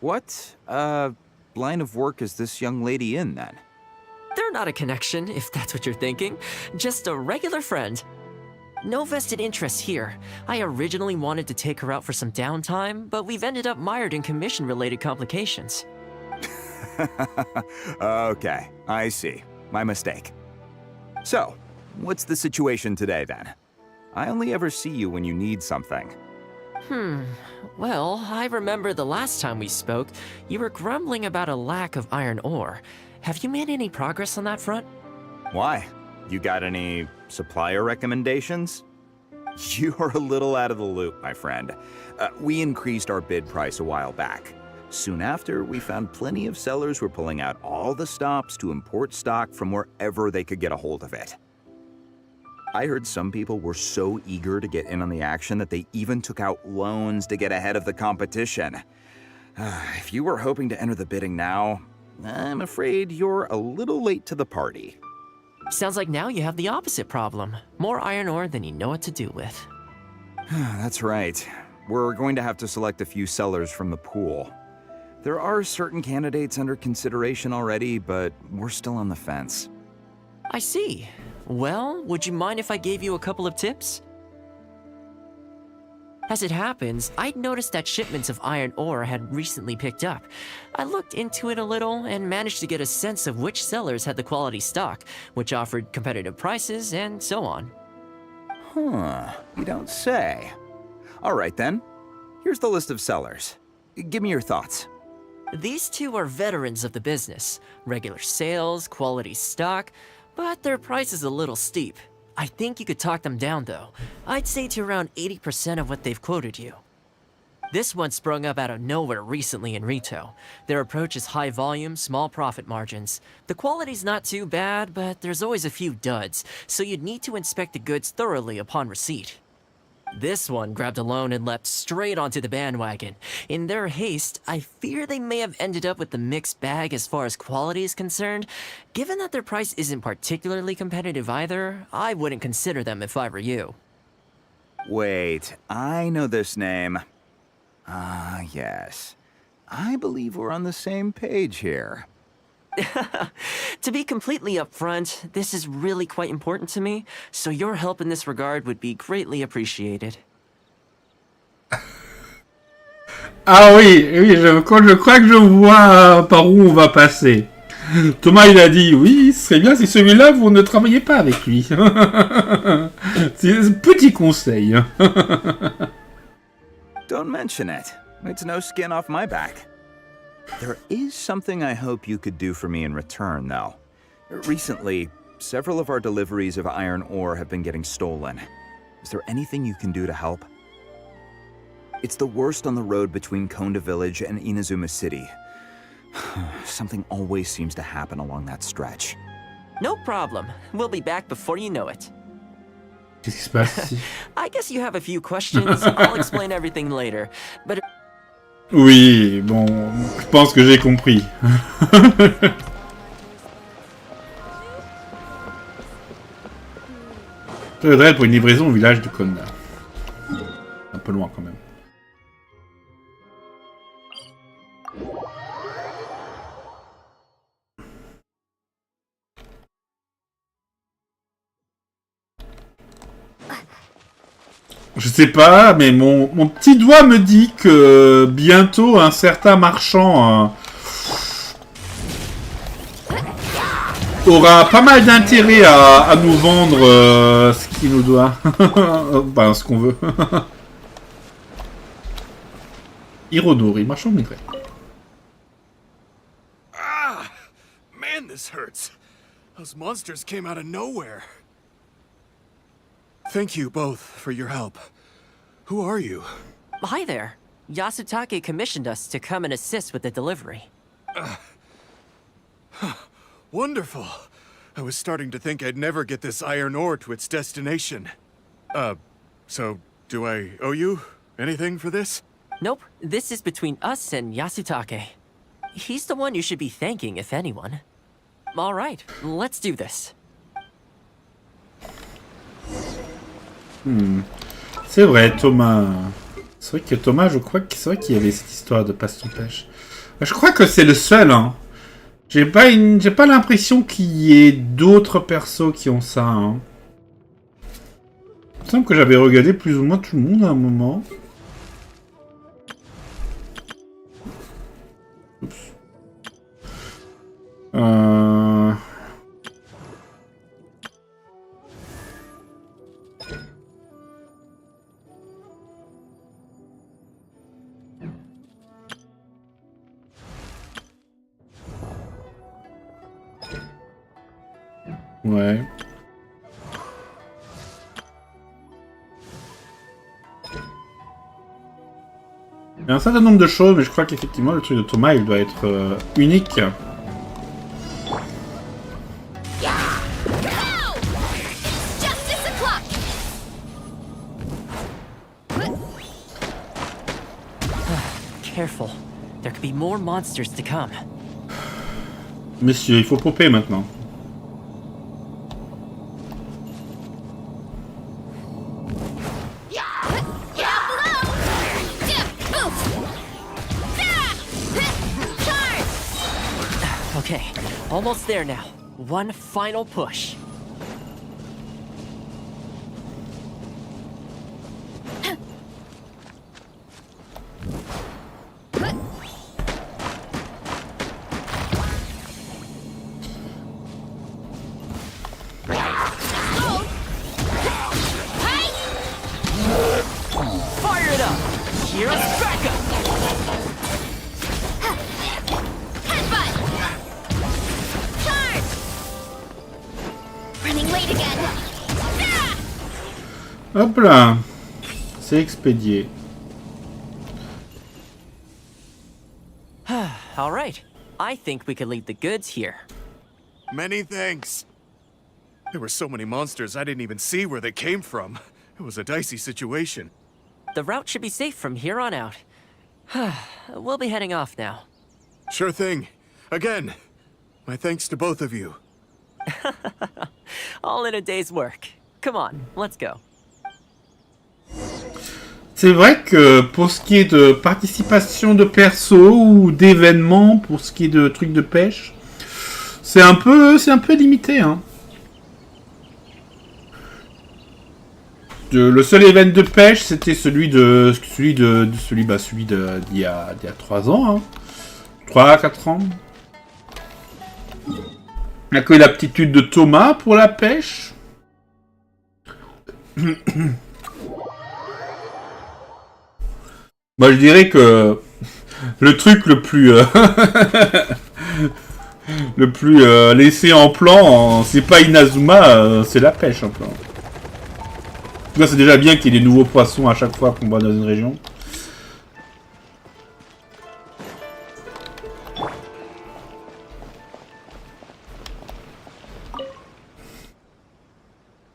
What, line of work is this young lady in, then? They're not a connection, if that's what you're thinking. Just a regular friend. No vested interest here. I originally wanted to take her out for some downtime, but we've ended up mired in commission-related complications. Okay, I see. My mistake. So, what's the situation today, then? I only ever see you when you need something. Well, I remember the last time we spoke, you were grumbling about a lack of iron ore. Have you made any progress on that front? Why? You got any supplier recommendations? You're a little out of the loop, my friend. We increased our bid price a while back. Soon after, we found plenty of sellers were pulling out all the stops to import stock from wherever they could get a hold of it. I heard some people were so eager to get in on the action that they even took out loans to get ahead of the competition. If you were hoping to enter the bidding now, I'm afraid you're a little late to the party. Sounds like now you have the opposite problem. More iron ore than you know what to do with. That's right. We're going to have to select a few sellers from the pool. There are certain candidates under consideration already, but we're still on the fence. I see. Well, would you mind if I gave you a couple of tips? As it happens, I'd noticed that shipments of iron ore had recently picked up. I looked into it a little and managed to get a sense of which sellers had the quality stock, which offered competitive prices, and so on. Huh, you don't say. All right then, here's the list of sellers. Give me your thoughts. These two are veterans of the business. Regular sales, quality stock, but their price is a little steep. I think you could talk them down though. I'd say to around 80% of what they've quoted you. This one sprung up out of nowhere recently in retail. Their approach is high volume, small profit margins. The quality's not too bad, but there's always a few duds, so you'd need to inspect the goods thoroughly upon receipt. This one grabbed a loan and leapt straight onto the bandwagon. In their haste, I fear they may have ended up with the mixed bag as far as quality is concerned. Given that their price isn't particularly competitive either, I wouldn't consider them if I were you. Wait, I know this name. Ah, yes. I believe we're on the same page here. To be completely upfront, this is really quite important to me, so your help in this regard would be greatly appreciated. Ah oui, oui, je crois que je vois par où on va passer. Thomas, il a dit, oui, ce serait bien si celui-là, vous ne travaillez pas avec lui. C'est un petit conseil. Don't mention it. It's no skin off my back. There is something I hope you could do for me in return, though. Recently, several of our deliveries of iron ore have been getting stolen. Is there anything you can do to help? It's the worst on the road between Konda Village and Inazuma City. Something always seems to happen along that stretch. No problem. We'll be back before you know it. Qu'est-ce qui se passe? I guess you have a few questions. I'll explain everything later. But Oui, bon, je pense que j'ai compris. Je voudrais pour une livraison au village de Konda. Un peu loin quand même. Je sais pas, mais mon petit doigt me dit que bientôt un certain marchand aura pas mal d'intérêt à nous vendre ce qu'il nous doit. Enfin, ce qu'on veut. Hironori, marchand de minerai. Ah! Man, this hurts. Those monsters came out of nowhere. Thank you both for your help. Who are you? hi there. Yasutake commissioned us to come and assist with the delivery. Wonderful. I was starting to think I'd never get this iron ore to its destination. So do I owe you anything for this? Nope, this is between us and Yasutake. He's the one you should be thanking, if anyone. All right, let's do this. C'est vrai, Thomas. C'est vrai que Thomas, je crois que c'est vrai qu'il y avait cette histoire de passe-ton-pêche. Je crois que c'est le seul, hein. J'ai pas l'impression qu'il y ait d'autres persos qui ont ça, hein. Il me semble que j'avais regardé plus ou moins tout le monde à un moment. Oups. Ouais. Il y a un certain nombre de choses, mais je crois qu'effectivement le truc de Thomas il doit être unique. Careful. There could be more monsters to come. Messieurs, il faut popper maintenant. Okay, almost there now. One final push. Fire it up! Here's backup! Hop là. C'est expédié. All right. I think we could leave the goods here. Many thanks. There were so many monsters I didn't even see where they came from. It was a dicey situation. The route should be safe from here on out. We'll be heading off now. Sure thing. Again, my thanks to both of you. All in a day's work. Come on, let's go. C'est vrai que pour ce qui est de participation de perso ou d'événements, pour ce qui est de trucs de pêche, c'est un peu limité, hein. Le seul événement de pêche, c'était celui d'il y a 3 ans, hein. 3-4 ans. On a connu l'aptitude de Thomas pour la pêche. Moi, je dirais que le truc le plus laissé en plan, c'est pas Inazuma, c'est la pêche en plan. En tout cas, c'est déjà bien qu'il y ait des nouveaux poissons à chaque fois qu'on va dans une région.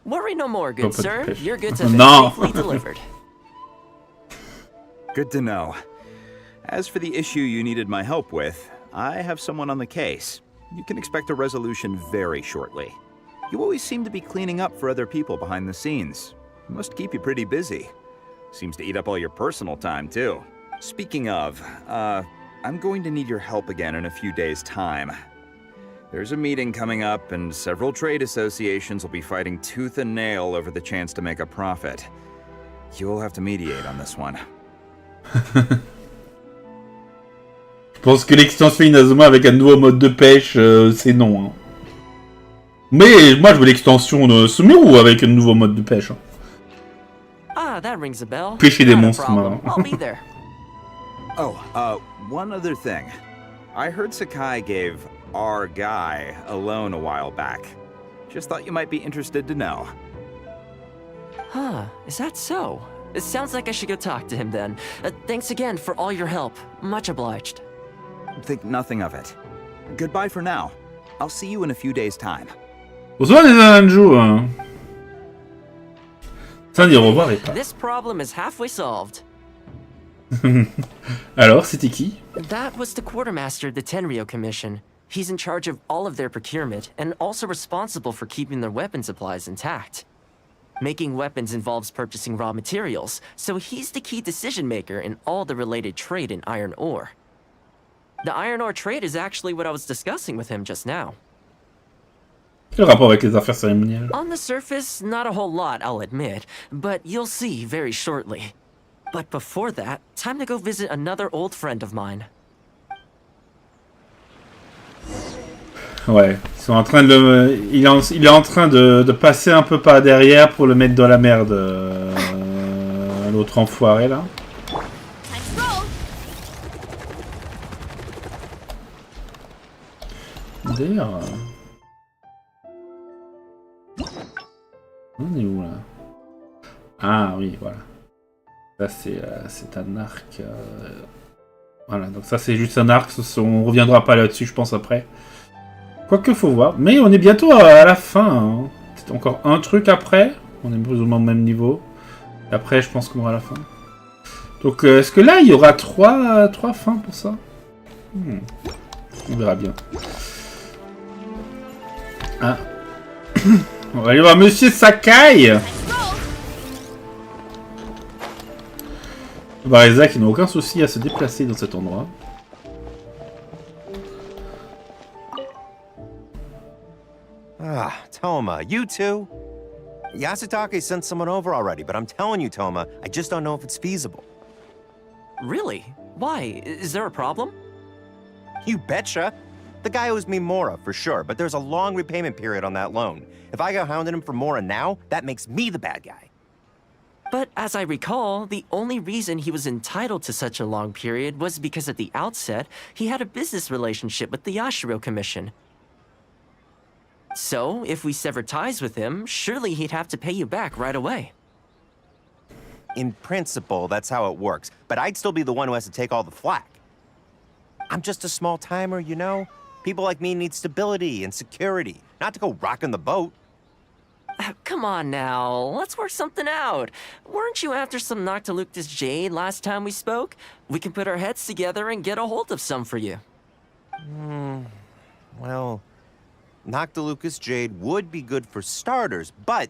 Worry no more, good sir. Your goods have been safely delivered. Good to know. As for the issue you needed my help with, I have someone on the case. You can expect a resolution very shortly. You always seem to be cleaning up for other people behind the scenes. It must keep you pretty busy. Seems to eat up all your personal time, too. Speaking of, I'm going to need your help again in a few days' time. There's a meeting coming up, and several trade associations will be fighting tooth and nail over the chance to make a profit. You'll have to mediate on this one. Je pense que l'extension Inazuma avec un nouveau mode de pêche, c'est non. Hein. Mais moi, je veux l'extension de Sumeru avec un nouveau mode de pêche. Hein. Ah, that rings a bell. Pêcher des monstres marins. I'll be there. Oh, one other thing. I heard Sakai gave our guy a loan a while back. Just thought you might be interested to know. Huh, is that so? It sounds like I should go talk to him then. Thanks again for all your help. Much obliged. Think nothing of it. Goodbye for now. I'll see you in a few days' time. Bonsoir les Anjou. Ça dit au revoir et pas. This problem is halfway solved. Alors, c'était qui? That was the quartermaster of the Tenryo Commission. He's in charge of all of their procurement and also responsible for keeping their weapon supplies intact. Making weapons involves purchasing raw materials, so he's the key decision maker in all the related trade in iron ore. The iron ore trade is actually what I was discussing with him just now. Quel rapport avec les affaires cérémoniales? On the surface, not a whole lot, I'll admit, but you'll see very shortly. But before that, time to go visit another old friend of mine. Ouais, ils sont en train de il est en train de passer un peu par derrière pour le mettre dans la merde, l'autre enfoiré là. D'ailleurs, on est où là? Ah oui, voilà. Ça c'est un arc. Voilà, donc ça c'est juste un arc. On reviendra pas là-dessus, je pense après. Quoique faut voir, mais on est bientôt à la fin. Hein. C'est encore un truc après. On est plus ou moins au même niveau. Et après, je pense qu'on aura la fin. Donc, est-ce que là, il y aura trois fins pour ça? On verra bien. Ah. On va aller voir Monsieur Sakai. Bareza qui n'a aucun souci à se déplacer dans cet endroit. Ah, Toma, you too? Yasutake sent someone over already, but I'm telling you, Toma, I just don't know if it's feasible. Really? Why? Is there a problem? You betcha. The guy owes me Mora, for sure, but there's a long repayment period on that loan. If I go hounding him for Mora now, that makes me the bad guy. But as I recall, the only reason he was entitled to such a long period was because at the outset, he had a business relationship with the Yashiro Commission. So, if we sever ties with him, surely he'd have to pay you back right away. In principle, that's how it works, but I'd still be the one who has to take all the flack. I'm just a small timer, you know? People like me need stability and security, not to go rocking the boat. Come on now, let's work something out. Weren't you after some Noctiluctus jade last time we spoke? We can put our heads together and get a hold of some for you. Well, Noctilucus jade would be good for starters, but...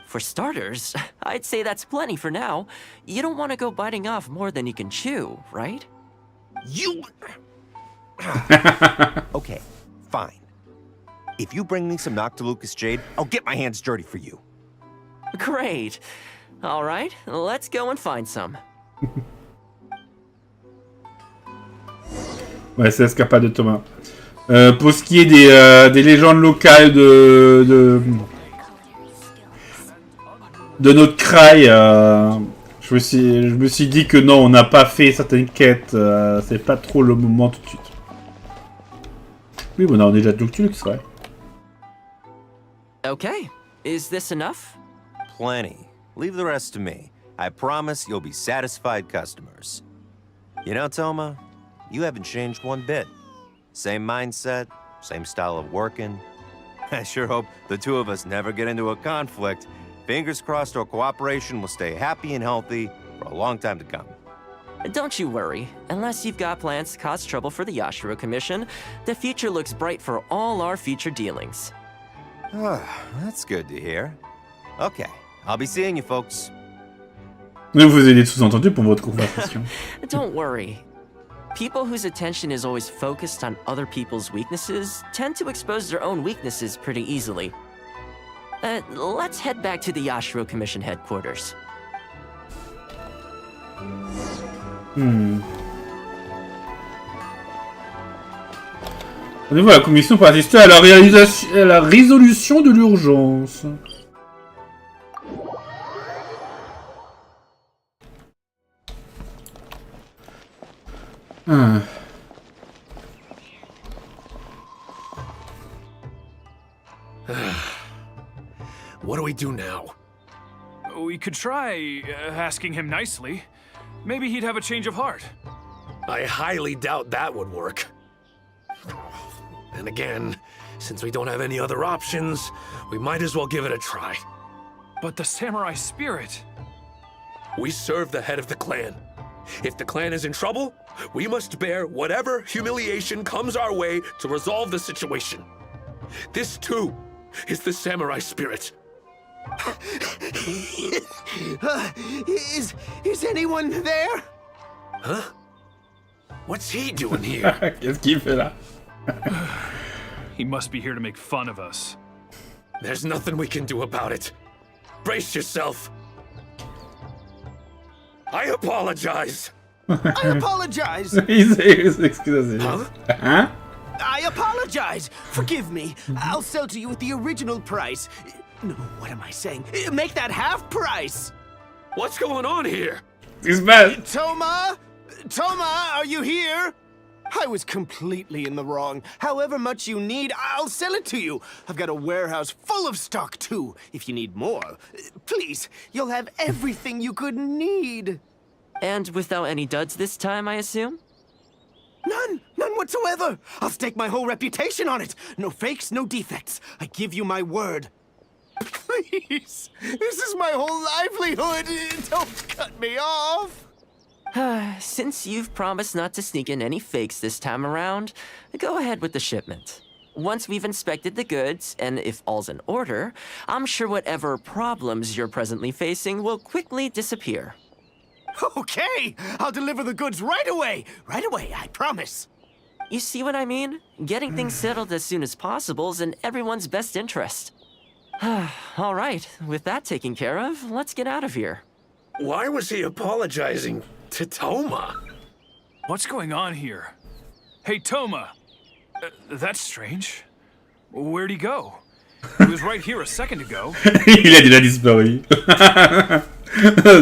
For starters, I'd say that's plenty for now. You don't want to go biting off more than you can chew, right? You... Okay, fine. If you bring me some Noctilucus jade, I'll get my hands dirty for you. Great. All right, let's go and find some. Ouais, c'est Escapade de Thomas. Pour ce qui est des légendes locales de notre craie, je me suis dit que non, on n'a pas fait certaines quêtes, c'est pas trop le moment tout de suite. Oui, bon, on a déjà de Noctilux, ouais. Okay, is this enough? Plenty. Leave the rest to me. I promise you'll be satisfied customers. You know, Toma, you haven't changed one bit. Same mindset, same style of working. I sure hope the two of us never get into a conflict. Fingers crossed our cooperation will stay happy and healthy for a long time to come. Don't you worry. Unless you've got plans to cause trouble for the Yashiro Commission, the future looks bright for all our future dealings. That's good to hear. Okay, I'll be seeing you folks. Vous avez des sous-entendus pour votre conversation. Don't worry. People whose attention is always focused on other people's weaknesses tend to expose their own weaknesses pretty easily. Let's head back to the Yashiro Commission headquarters. Rendez-vous à la commission pour assister à la résolution de l'urgence. What do we do now? We could try asking him nicely. Maybe he'd have a change of heart. I highly doubt that would work. And again, since we don't have any other options, we might as well give it a try. But the samurai spirit... We serve the head of the clan. If the clan is in trouble, we must bear whatever humiliation comes our way to resolve the situation. This, too, is the samurai spirit. Is anyone there? Huh? What's he doing here? Qu'est-ce qu'il fait là? He must be here to make fun of us. There's nothing we can do about it. Brace yourself. I apologize. I apologize. Huh? Hein? I apologize. Forgive me. I'll sell to you at the original price. No, what am I saying? Make that half price. What's going on here? He's mad. Toma? Toma, are you here? I was completely in the wrong. However much you need, I'll sell it to you. I've got a warehouse full of stock, too, if you need more. Please, you'll have everything you could need. And without any duds this time, I assume? None whatsoever. I'll stake my whole reputation on it. No fakes, no defects. I give you my word. Please, this is my whole livelihood. Don't cut me off. Since you've promised not to sneak in any fakes this time around, go ahead with the shipment. Once we've inspected the goods, and if all's in order, I'm sure whatever problems you're presently facing will quickly disappear. Okay, I'll deliver the goods right away. Right away, I promise. You see what I mean? Getting things settled as soon as possible is in everyone's best interest. All right, with that taken care of, let's get out of here. Why was he apologizing to Toma? What's going on here? Hey, Toma! That's strange. Where'd he go? He was right here a second ago. Il a déjà disparu.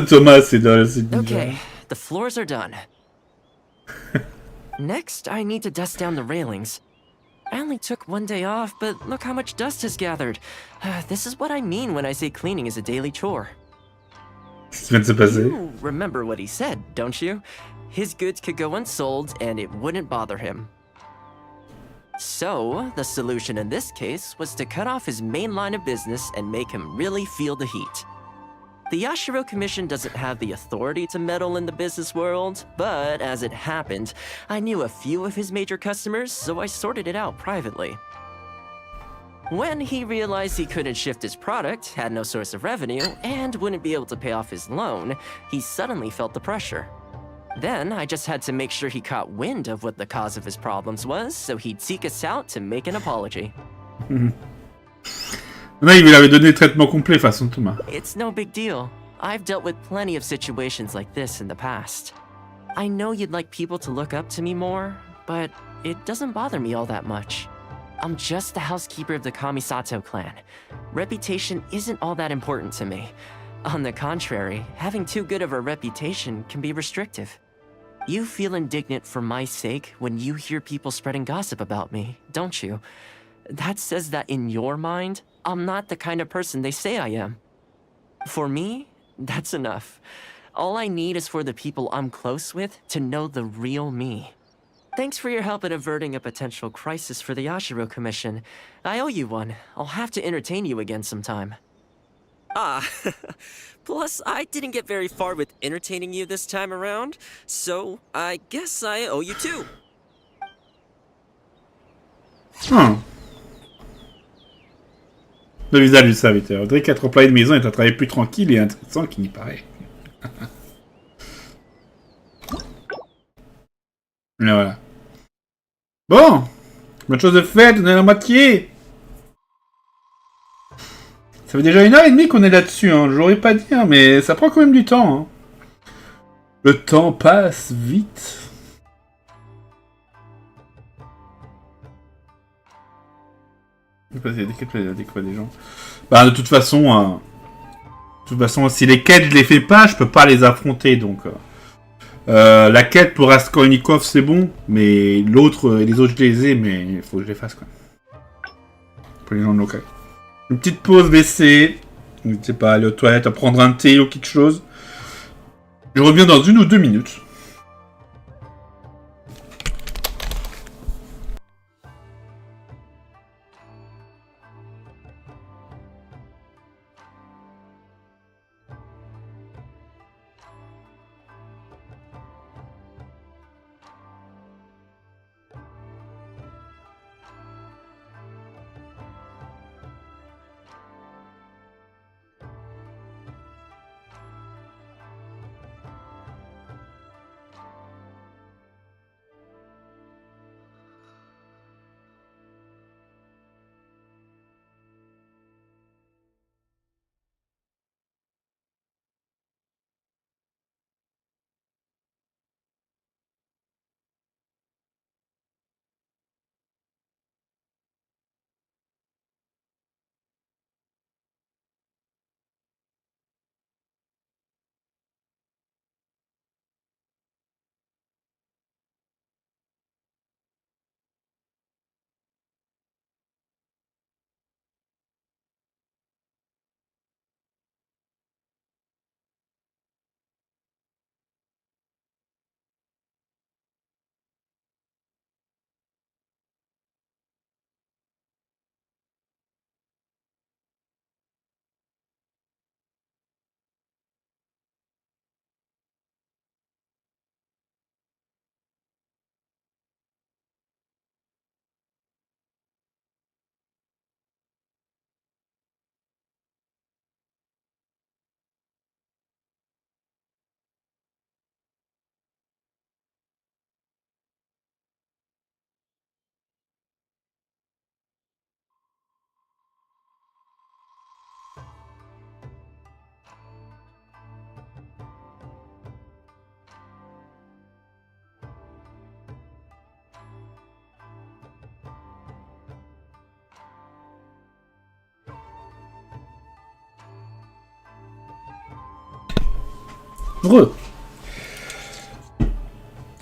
Thomas, c'est bizarre. Okay, the floors are done. Next, I need to dust down the railings. I only took one day off, but look how much dust has gathered. This is what I mean when I say cleaning is a daily chore. Qu'est-ce qui vient de se passer? You remember what he said, don't you? his goods could go unsold and it wouldn't bother him. So, the solution in this case was to cut off his main line of business and make him really feel the heat. The Yashiro Commission doesn't have the authority to meddle in the business world, but as it happened, I knew a few of his major customers, so I sorted it out privately. When he realized he couldn't shift his product, had no source of revenue, and wouldn't be able to pay off his loan, he suddenly felt the pressure. Then, I just had to make sure he caught wind of what the cause of his problems was, so he'd seek us out to make an apology. Là, il lui avait donné le traitement complet façon Thomas. It's no big deal. I've dealt with plenty of situations like this in the past. I know you'd like people to look up to me more, but it doesn't bother me all that much. I'm just the housekeeper of the Kamisato clan. Reputation isn't all that important to me. On the contrary, having too good of a reputation can be restrictive. You feel indignant for my sake when you hear people spreading gossip about me, don't you? That says that in your mind, I'm not the kind of person they say I am. For me, that's enough. All I need is for the people I'm close with to know the real me. Thanks for your help in averting a potential crisis for the Yashiro Commission. I owe you one. I'll have to entertain you again sometime. Ah, plus I didn't get very far with entertaining you this time around, so I guess I owe you too. Le visage du serviteur. On dirait qu'être employé de maison est un travail plus tranquille et intéressant qu'il n'y paraît. Et voilà. Bon, bonne chose de faite, on est à la moitié. Ça fait déjà 1h30 qu'on est là-dessus, hein. Je l'aurais pas dit, hein, mais ça prend quand même du temps. Hein. Le temps passe vite. Il y a des gens. Bah, de toute façon, si les quêtes je les fais pas, je peux pas les affronter, donc. La quête pour Raskolnikov c'est bon, mais les autres je les ai, mais il faut que je les fasse quoi. Pour les gens locaux. Une petite pause WC, je sais pas, aller aux toilettes, à prendre un thé ou quelque chose. Je reviens dans 1 ou 2 minutes.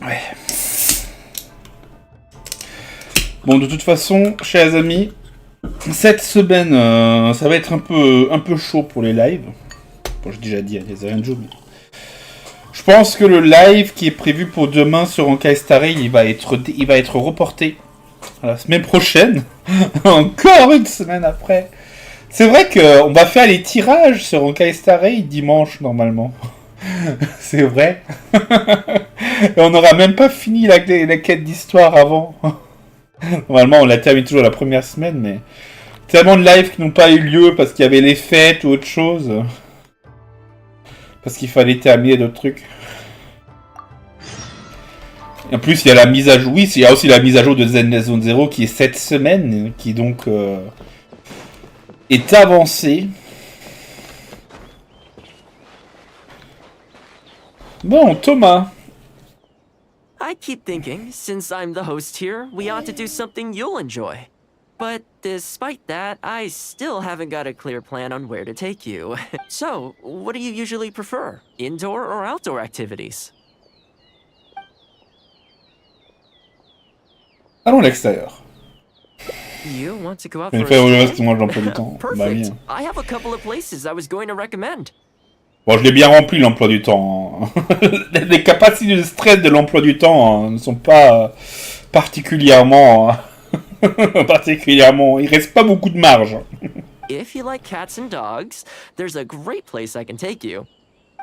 Ouais. Bon, de toute façon, chers amis, cette semaine, ça va être un peu chaud pour les lives. Bon, j'ai déjà dit, il y a rien de jour, mais je Je pense que le live qui est prévu pour demain sur Honkai Star Rail, il va être reporté à la semaine prochaine. Encore une semaine après. C'est vrai qu'on va faire les tirages sur Honkai Star Rail dimanche, normalement. C'est vrai. Et on n'aura même pas fini la quête d'histoire avant. Normalement, on la termine toujours la première semaine, mais... Tellement de lives qui n'ont pas eu lieu parce qu'il y avait les fêtes ou autre chose. Parce qu'il fallait terminer d'autres trucs. Et en plus, il y a la mise à jour. Oui, il y a aussi la mise à jour de Zone 0 qui est cette semaine, qui donc est avancée. Bon, Thomas. I keep thinking, since I'm the host here, we ought to do something you'll enjoy. But despite that, I still haven't got a clear plan on where to take you. So, what do you usually prefer? Indoor or outdoor activities? Allons à l'extérieur. You want to go out Je vais for faire le a reste stroll? moi j'emploie du temps. Bah, Perfect. bien. I have a couple of places I was going to recommend. Bon, je l'ai bien rempli l'emploi du temps. Les capacités de stress de l'emploi du temps ne sont pas particulièrement... Il reste pas beaucoup de marge. If you like cats and dogs, there's a great place I can take you.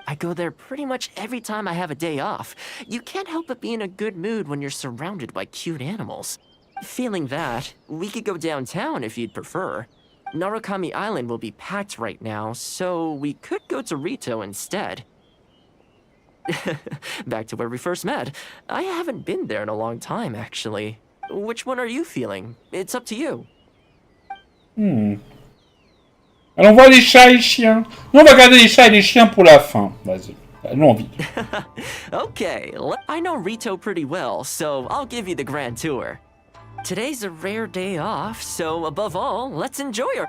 I go there pretty much every time I have a day off. You can't help but be in a good mood when you're surrounded by cute animals. Feeling that, we could go downtown if you'd prefer. Narukami Island will be packed right now, so we could go to Rito instead. Back to where we first met. I haven't been there in a long time, actually. Which one are you feeling? It's up to you. Allons voir les chats et les chiens. Non, on va garder les chats et les chiens pour la fin. Vas-y. Allons envie. Okay, I know Rito pretty well, so I'll give you the grand tour. Today's a rare day off, so above all, let's enjoy our...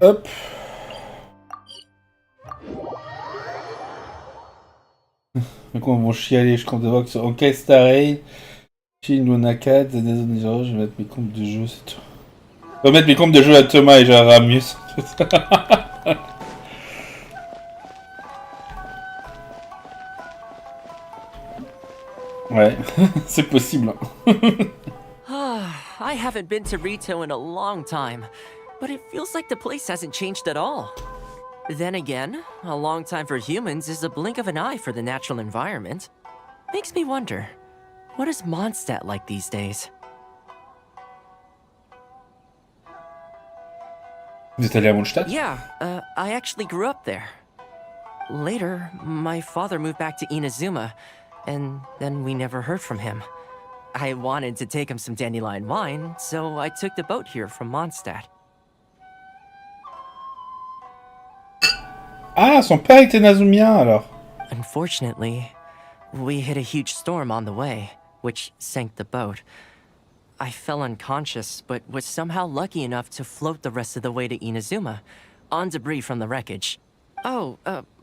Hop. Donc on va chialer, je compte de voir sur Honkai Star Rail, Shin Lunaka, je vais mettre mes comptes de jeu, c'est tout. Je vais mettre mes comptes de jeu à Thomas et Jaramus. Ouais, c'est possible. I haven't been to Rito in a long time, but it feels like the place hasn't changed at all. Then again, a long time for humans is a blink of an eye for the natural environment. Makes me wonder, what is Mondstadt like these days? Vous êtes allé à Mondstadt? Yeah, I actually grew up there. Later, my father moved back to Inazuma, and then we never heard from him. I wanted to take him some dandelion wine, so I took the boat here from Mondstadt. Ah, son père était nazumien alors. Unfortunately, we hit a huge storm on the way, which sank the boat. I fell unconscious, but was somehow lucky enough to float the rest of the way to Inazuma, on debris from the wreckage. Oh,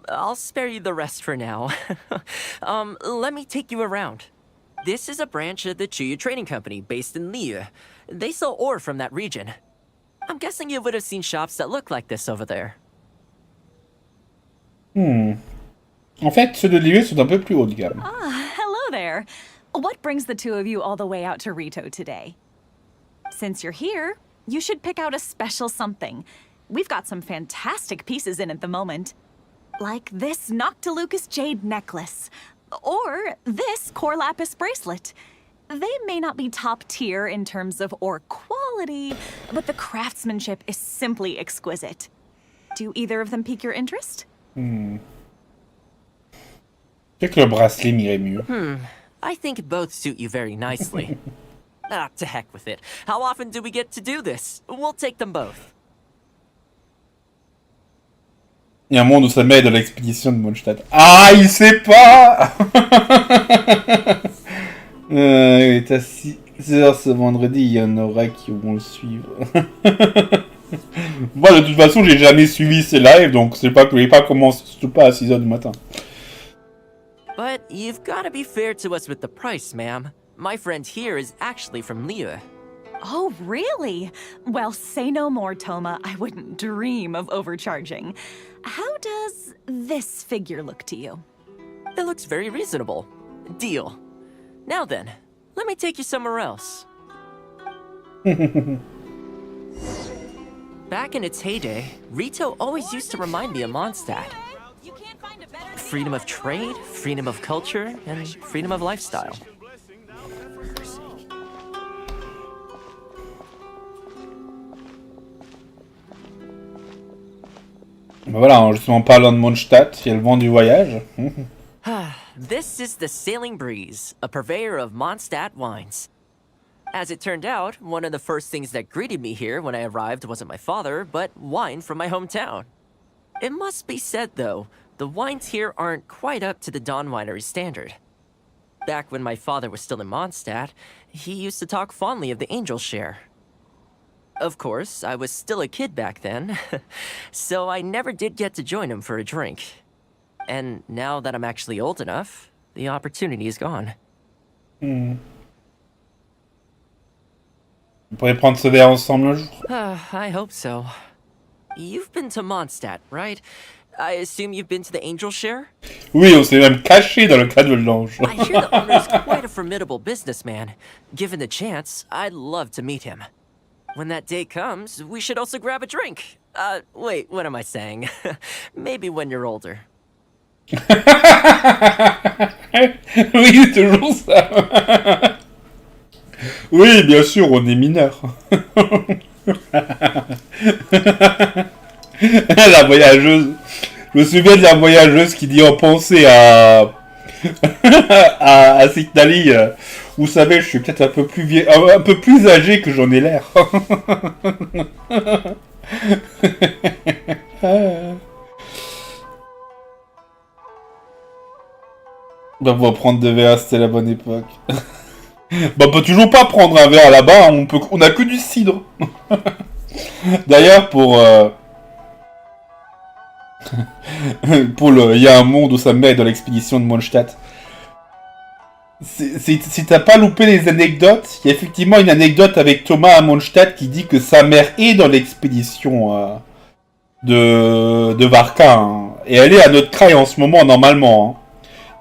I'll spare you the rest for now. Let me take you around. This is a branch of the Chuyu Trading Company based in Liu. They sell ore from that region. I'm guessing you would have seen shops that look like this over there. En fait, ceux de Liu sont un peu plus haut de gamme. Ah, hello there. What brings the two of you all the way out to Rito today? Since you're here, you should pick out a special something. We've got some fantastic pieces in at the moment. Like this Noctilucus jade necklace. Or this core lapis bracelet. They may not be top tier in terms of ore quality, but the craftsmanship is simply exquisite. Do either of them pique your interest? Peut-être que le bracelet m'irait mieux. I think both suit you very nicely. Ah, to heck with it. How often do we get to do this? We'll take them both. Il y a un monde où ça m'aide dans l'expédition de Mondstadt. Ah, il sait pas. Il est à 6h ce vendredi, il y en aura qui vont le suivre. Moi, de toute façon, j'ai jamais suivi ces lives, donc c'est pas que je vais pas commencer, surtout pas à 6h du matin. But you've got to be fair to us with the price, ma'am. My friend here is actually from Liyue. Oh, really? Well, say no more, Toma. I wouldn't dream of overcharging. How does this figure look to you? It looks very reasonable. Deal. Now then, let me take you somewhere else. Back in its heyday, Rito always used to remind me of Mondstadt. Freedom of trade, freedom of culture, and freedom of lifestyle. Voilà, justement parlant de Mondstadt, il y a le vent du voyage. This is the Sailing Breeze, a purveyor of Mondstadt wines. As it turned out, one of the first things that greeted me here when I arrived wasn't my father, but wine from my hometown. It must be said, though, the wines here aren't quite up to the Dawn Winery standard. Back when my father was still in Mondstadt, he used to talk fondly of the Angel Share. Of course, I was still a kid back then, so I never did get to join him for a drink. And now that I'm actually old enough, the opportunity is gone. On pourrait prendre ce verre ensemble un jour. I hope so. You've been to Mondstadt, right? I assume you've been to the Angel Share? Oui, on s'est même caché dans le cadre de l'ange. I hear the owner is quite a formidable businessman. Given the chance, I'd love to meet him. When that day comes, we should also grab a drink. Wait, what am I saying? Maybe when you're older. Oui, toujours ça. Oui, bien sûr, on est mineur. La voyageuse. Je me souviens de la voyageuse qui dit en pensée à Signali. Vous savez, je suis peut-être un peu plus un peu plus âgé que j'en ai l'air. Bah, on va prendre des verres, c'était la bonne époque. Bah, on peut toujours pas prendre un verre là-bas, on a que du cidre. D'ailleurs, il y a un monde où sa mère est dans l'expédition de Mondstadt. Si t'as pas loupé les anecdotes, il y a effectivement une anecdote avec Thomas à Mondstadt qui dit que sa mère est dans l'expédition de Varka. Hein. Et elle est à notre craie en ce moment, normalement. Hein.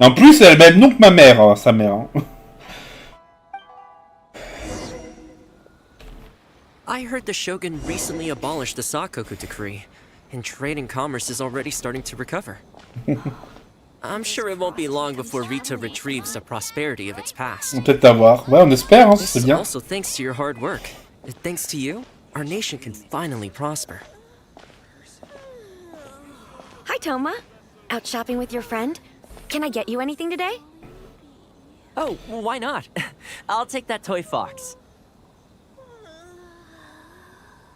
Et en plus, elle a le même nom que ma mère, sa mère. Hein. I heard the Shogun recently abolished the Sakoku decree, and trade and commerce is already starting to recover. I'm sure it won't be long before Rita retrieves the prosperity of its past. On peut peut-être avoir. Ouais, on espère, hein, c'est bien. Also thanks to your hard work. Thanks to you, our nation can finally prosper. Hi, Toma. Out shopping with your friend? Can I get you anything today? Oh, well, why not? I'll take that toy fox.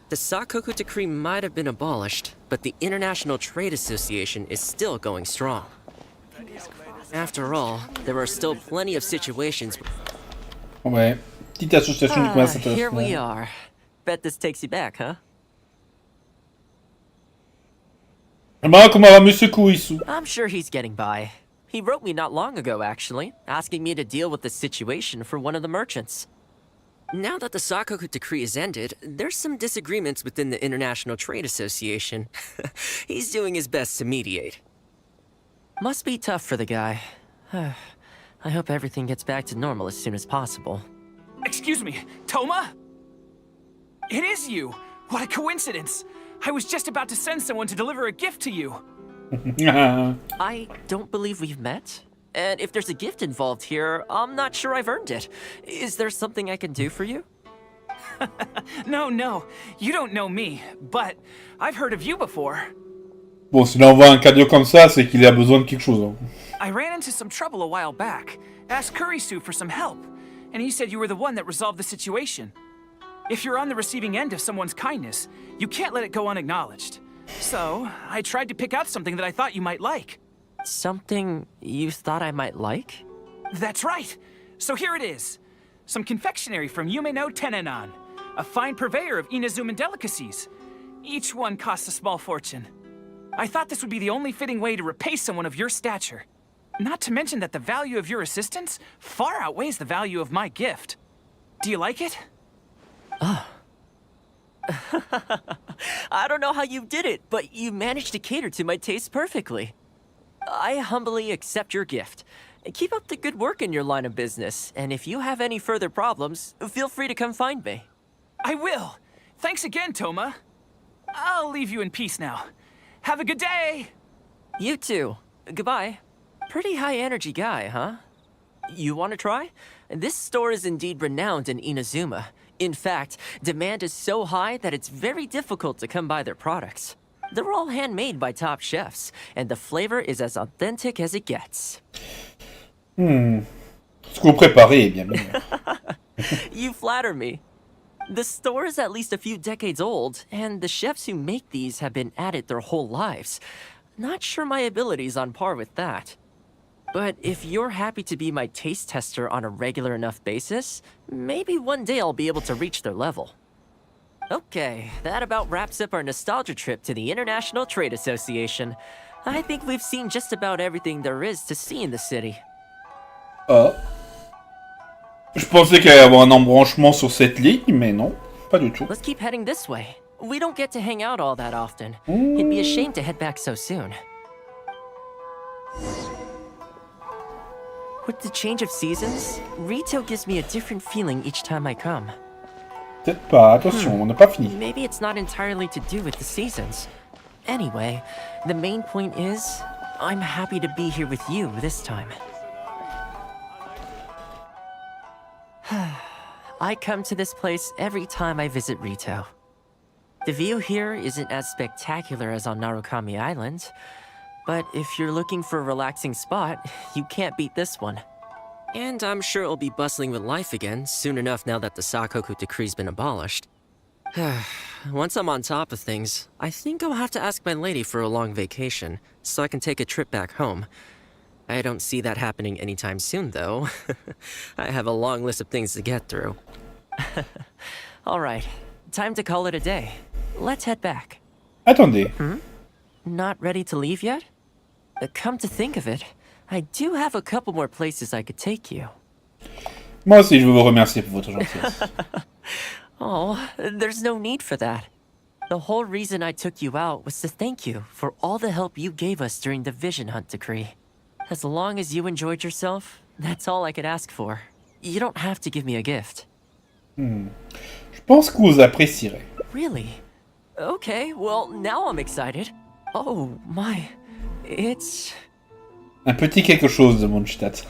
The Sakoku decree might have been abolished, but the International Trade Association is still going strong. After all, there are still plenty of situations. Ouais, petite association du commerce international. Here we are. Bet this takes you back, huh? Bah, comment va Monsieur Kurisu? I'm sure he's getting by. He wrote me not long ago, actually, asking me to deal with the situation for one of the merchants. Now that the Sakoku decree is ended, there's some disagreements within the International Trade Association. He's doing his best to mediate. Must be tough for the guy. I hope everything gets back to normal as soon as possible. Excuse me, Toma? It is you! What a coincidence! I was just about to send someone to deliver a gift to you. I don't believe we've met. And if there's a gift involved here, I'm not sure I've earned it. Is there something I can do for you? No, you don't know me, but I've heard of you before. Bon, s'il envoie un cadeau comme ça, c'est qu'il a besoin de quelque chose. Hein. I ran into some trouble a while back. Asked Kurisu for some help, and he said you were the one that resolved the situation. If you're on the receiving end of someone's kindness, you can't let it go unacknowledged. So, I tried to pick out something that I thought you might like. Something you thought I might like? That's right! So here it is. Some confectionery from Yumeno Tenenan, a fine purveyor of Inazuman delicacies. Each one costs a small fortune. I thought this would be the only fitting way to repay someone of your stature. Not to mention that the value of your assistance far outweighs the value of my gift. Do you like it? I don't know how you did it, but you managed to cater to my taste perfectly. I humbly accept your gift. Keep up the good work in your line of business, and if you have any further problems, feel free to come find me. I will. Thanks again, Toma. I'll leave you in peace now. Have a good day! You too. Goodbye. Pretty high energy guy, huh? You want to try? This store is indeed renowned in Inazuma. In fact, demand is so high that it's very difficult to come by their products. They're all handmade by top chefs, and the flavor is as authentic as it gets. Ce que vous préparez est bien meilleur. You flatter me. The store is at least a few decades old, and the chefs who make these have been at it their whole lives. Not sure my ability's on par with that. But if you're happy to be my taste tester on a regular enough basis, maybe one day I'll be able to reach their level. Okay, that about wraps up our nostalgia trip to the International Trade Association. I think we've seen just about everything there is to see in the city. Ah. Je pensais qu'il allait y avoir un embranchement sur cette ligne, mais non, pas du tout. Let's keep heading this way. We don't get to hang out all that often. It'd be a shame to head back so soon. With the change of seasons, Rito gives me a different feeling each time I come. Peut-être pas, attention, on n'a pas fini. Maybe it's not entirely to do with the seasons. Anyway, the main point is, I'm happy to be here with you this time. I come to this place every time I visit Rito. The view here isn't as spectacular as on Narukami Island, but if you're looking for a relaxing spot, you can't beat this one. And I'm sure it'll be bustling with life again soon enough now that the Sakoku decree's been abolished. Once I'm on top of things, I think I'll have to ask my lady for a long vacation, so I can take a trip back home. I don't see that happening anytime soon, though. I have a long list of things to get through. Alright, time to call it a day. Let's head back. Attendez. Not ready to leave yet? Come to think of it, I do have a couple more places I could take you. Moi aussi, je veux vous remercier pour votre gentillesse. Oh, there's no need for that. The whole reason I took you out was to thank you for all the help you gave us during the Vision Hunt decree. As long as you enjoyed yourself, that's all I could ask for. You don't have to give me a gift. Je pense que vous apprécierez. Really? Okay, well, now I'm excited. Oh, my... It's... Un petit quelque chose de Mondstadt.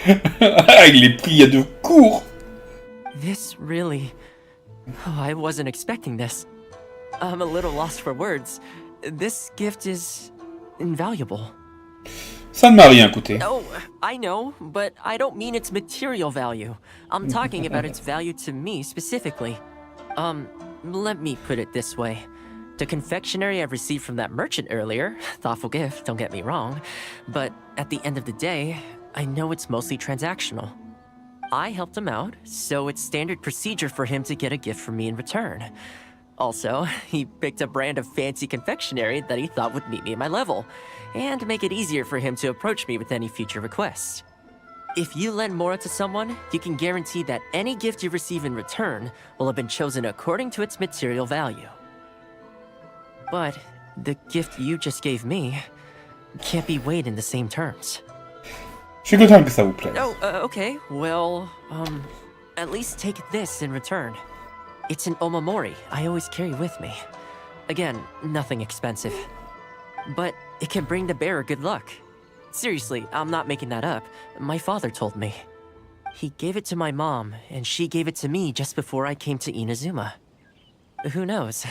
Il est pris à de court. This really... Oh, I wasn't expecting this. I'm a little lost for words. This gift is... invaluable. Ça ne m'a rien coûté. Oh, I know, but I don't mean its material value. I'm talking about its value to me specifically. Let me put it this way. The confectionery I received from that merchant earlier, thoughtful gift, don't get me wrong, but at the end of the day, I know it's mostly transactional. I helped him out, so it's standard procedure for him to get a gift from me in return. Also, he picked a brand of fancy confectionery that he thought would meet me at my level, and make it easier for him to approach me with any future requests. If you lend Mora to someone, you can guarantee that any gift you receive in return will have been chosen according to its material value. But the gift you just gave me can't be weighed in the same terms. Je suis content que ça vous plaise. Oh, okay. Well, at least take this in return. It's an omamori I always carry with me. Again, nothing expensive. But it can bring the bearer good luck. Seriously, I'm not making that up. My father told me. He gave it to my mom, and she gave it to me just before I came to Inazuma. Who knows?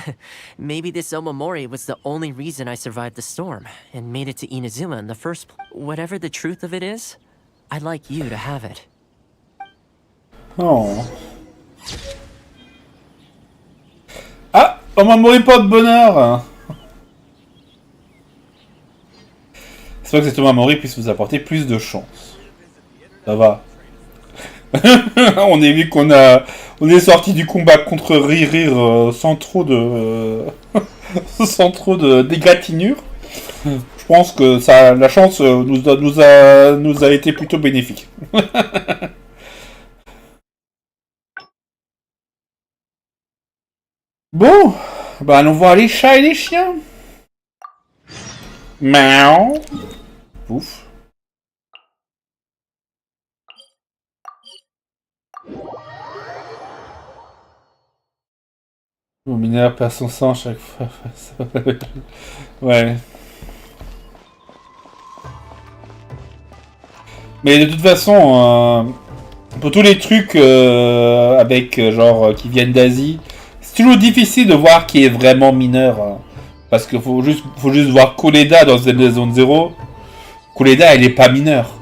Maybe this omamori was the only reason I survived the storm and made it to Inazuma in the first place. Whatever the truth of it is, I'd like you to have it. Oh. Ah, on m'a mouru pas de bonheur. C'est vrai que cet omamori puisse vous apporter plus de chance. Ça va. On est vu qu'on est sorti du combat contre Ririr sans trop de d'égratignures. Je pense que ça, la chance nous a été plutôt bénéfique. Bon, bah allons voir les chats et les chiens. Miaou. Pouf. Mon mineur perd son sang chaque fois. Ouais. Mais de toute façon, pour tous les trucs avec genre qui viennent d'Asie, c'est toujours difficile de voir qui est vraiment mineur. Parce qu'il faut juste voir Koleda dans Zone 0. Koleda, elle est pas mineure.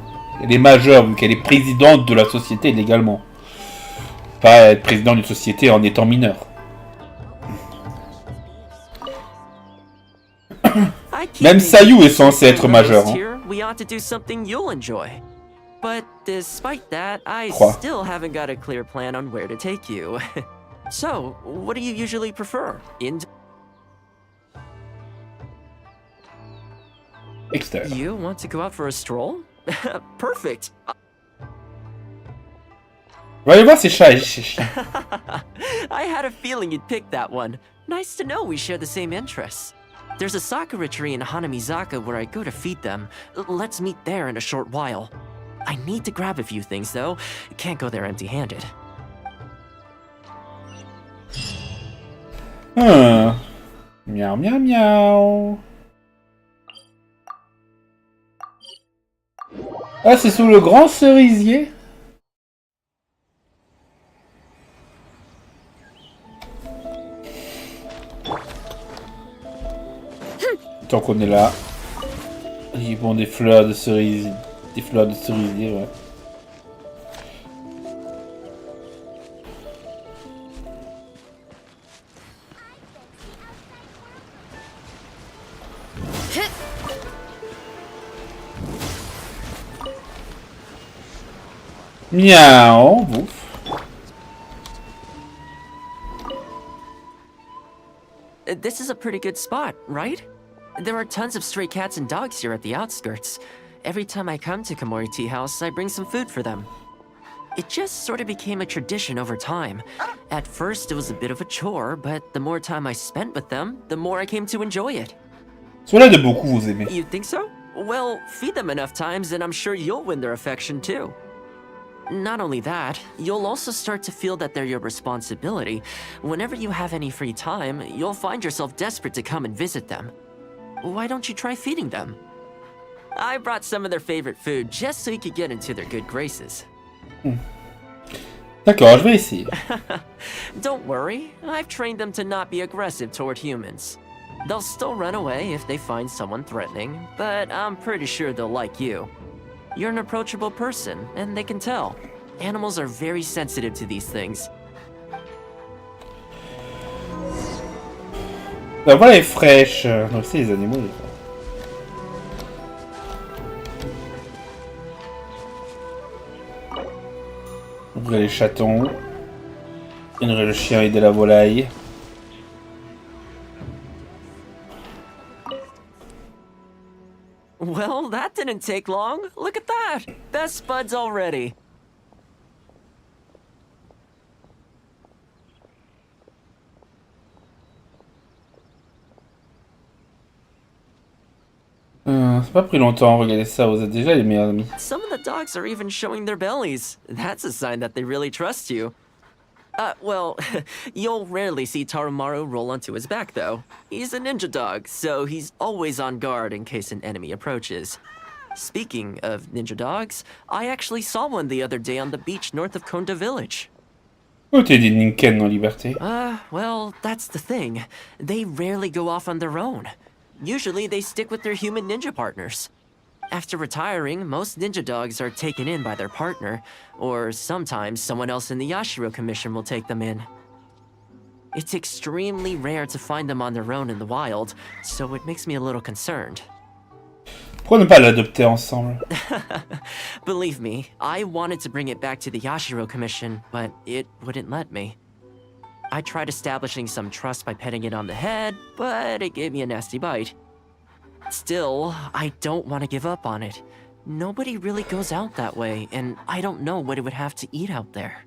Elle est majeure vu qu'elle est présidente de la société légalement. Pas être présidente d'une société en étant mineure. Même Sayu est censé être majeur. Hein. But despite that, I still haven't got a clear plan on where to take you. So, what do you usually prefer? Extérieur. You want to go out for a stroll? Perfect. On va aller voir ces chats et ces chiens. I had a feeling you'd pick that one. Nice to know we share the same interests. There's a sakura tree in Hanamizaka where I go to feed them. Let's meet there in a short while. I need to grab a few things, though. Can't go there empty-handed. Miaou, miaou, miaou. Ah, c'est sous le grand cerisier. Tant qu'on est là. Ils vont des fleurs de cerisier. Des fleurs de cerisier, ouais. Miaou, bouffe. This is a pretty good spot, right? There are tons of stray cats and dogs here at the outskirts. Every time I come to Komori Tea House, I bring some food for them. It just sort of became a tradition over time. At first, it was a bit of a chore, but the more time I spent with them, the more I came to enjoy it. Cela de beaucoup vous aimer. You think so? Well, feed them enough times and I'm sure you'll win their affection too. Not only that, you'll also start to feel that they're your responsibility. Whenever you have any free time, you'll find yourself desperate to come and visit them. Why don't you try feeding them? I brought some of their favorite food just so you could get into their good graces. D'accord, je vais essayer. Don't worry, I've trained them to not be aggressive toward humans. They'll still run away if they find someone threatening, but I'm pretty sure they'll like you. You're an approachable person, and they can tell. Animals are very sensitive to these things. La voix est fraîche. Donc c'est les animaux. Ouvrir les chatons. Ouvrir le chien et de la volaille. Well, that didn't take long. Look at that. Best buds already. C'est pas pris longtemps, regardez ça, vous êtes déjà les meilleurs amis. Some of the dogs are even showing their bellies. That's a sign that they really trust you. Well, you'll rarely see Tarumaru roll onto his back, though. He's a ninja dog, so he's always on guard in case an enemy approaches. Speaking of ninja dogs, I actually saw one the other day on the beach north of Konda Village. Oh, t'es des Ninken en liberté. Well, that's the thing. They rarely go off on their own. Usually, they stick with their human ninja partners. After retiring, most ninja dogs are taken in by their partner, or sometimes someone else in the Yashiro Commission will take them in. It's extremely rare to find them on their own in the wild, so it makes me a little concerned. Pourquoi ne pas l'adopter ensemble? Believe me, I wanted to bring it back to the Yashiro Commission, but it wouldn't let me. I tried establishing some trust by petting it on the head, but it gave me a nasty bite. Still, I don't want to give up on it. Nobody really goes out that way, and I don't know what it would have to eat out there.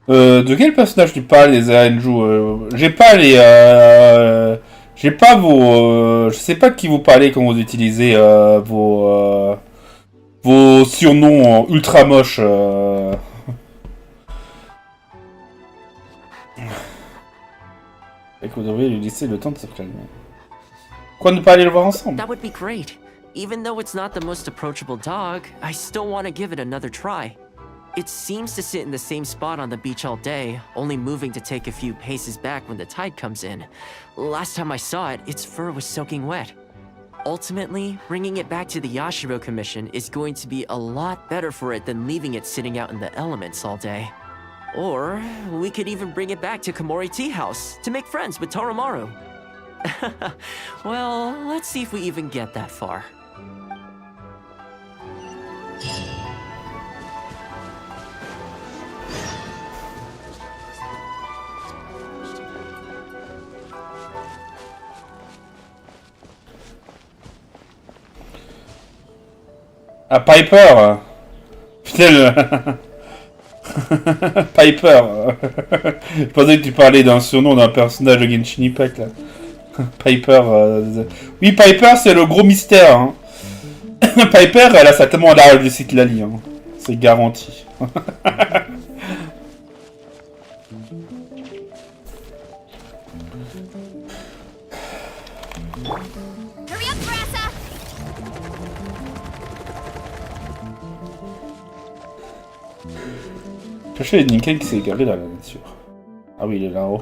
De quel personnage tu parles, les Anjou? J'ai pas les... j'ai pas vos... je sais pas de qui vous parlez quand vous utilisez vos surnoms ultra moches. Et que vous devriez lui laisser le temps de se calmer. Pourquoi ne pas aller le voir ensemble? That would be great. Even though it's not the most approachable dog, I still want to give it another try. It seems to sit in the same spot on the beach all day, only moving to take a few paces back when the tide comes in. Last time I saw it, its fur was soaking wet. Ultimately, bringing it back to the Yashiro Commission is going to be a lot better for it than leaving it sitting out in the elements all day. Or, we could even bring it back to Komori Tea House to make friends with Toromaru. Well, let's see if we even get that far. Ah, Piper. Putain, Piper. Je pensais que tu parlais d'un surnom d'un personnage de Genshin Impact, là. Piper. Oui, Piper, c'est le gros mystère. Hein. Piper, elle a certainement l'âge de Citlali. Hein. C'est garanti. Cherchez Ninken qui s'est égaré dans la nature. Ah oui, il est là-haut.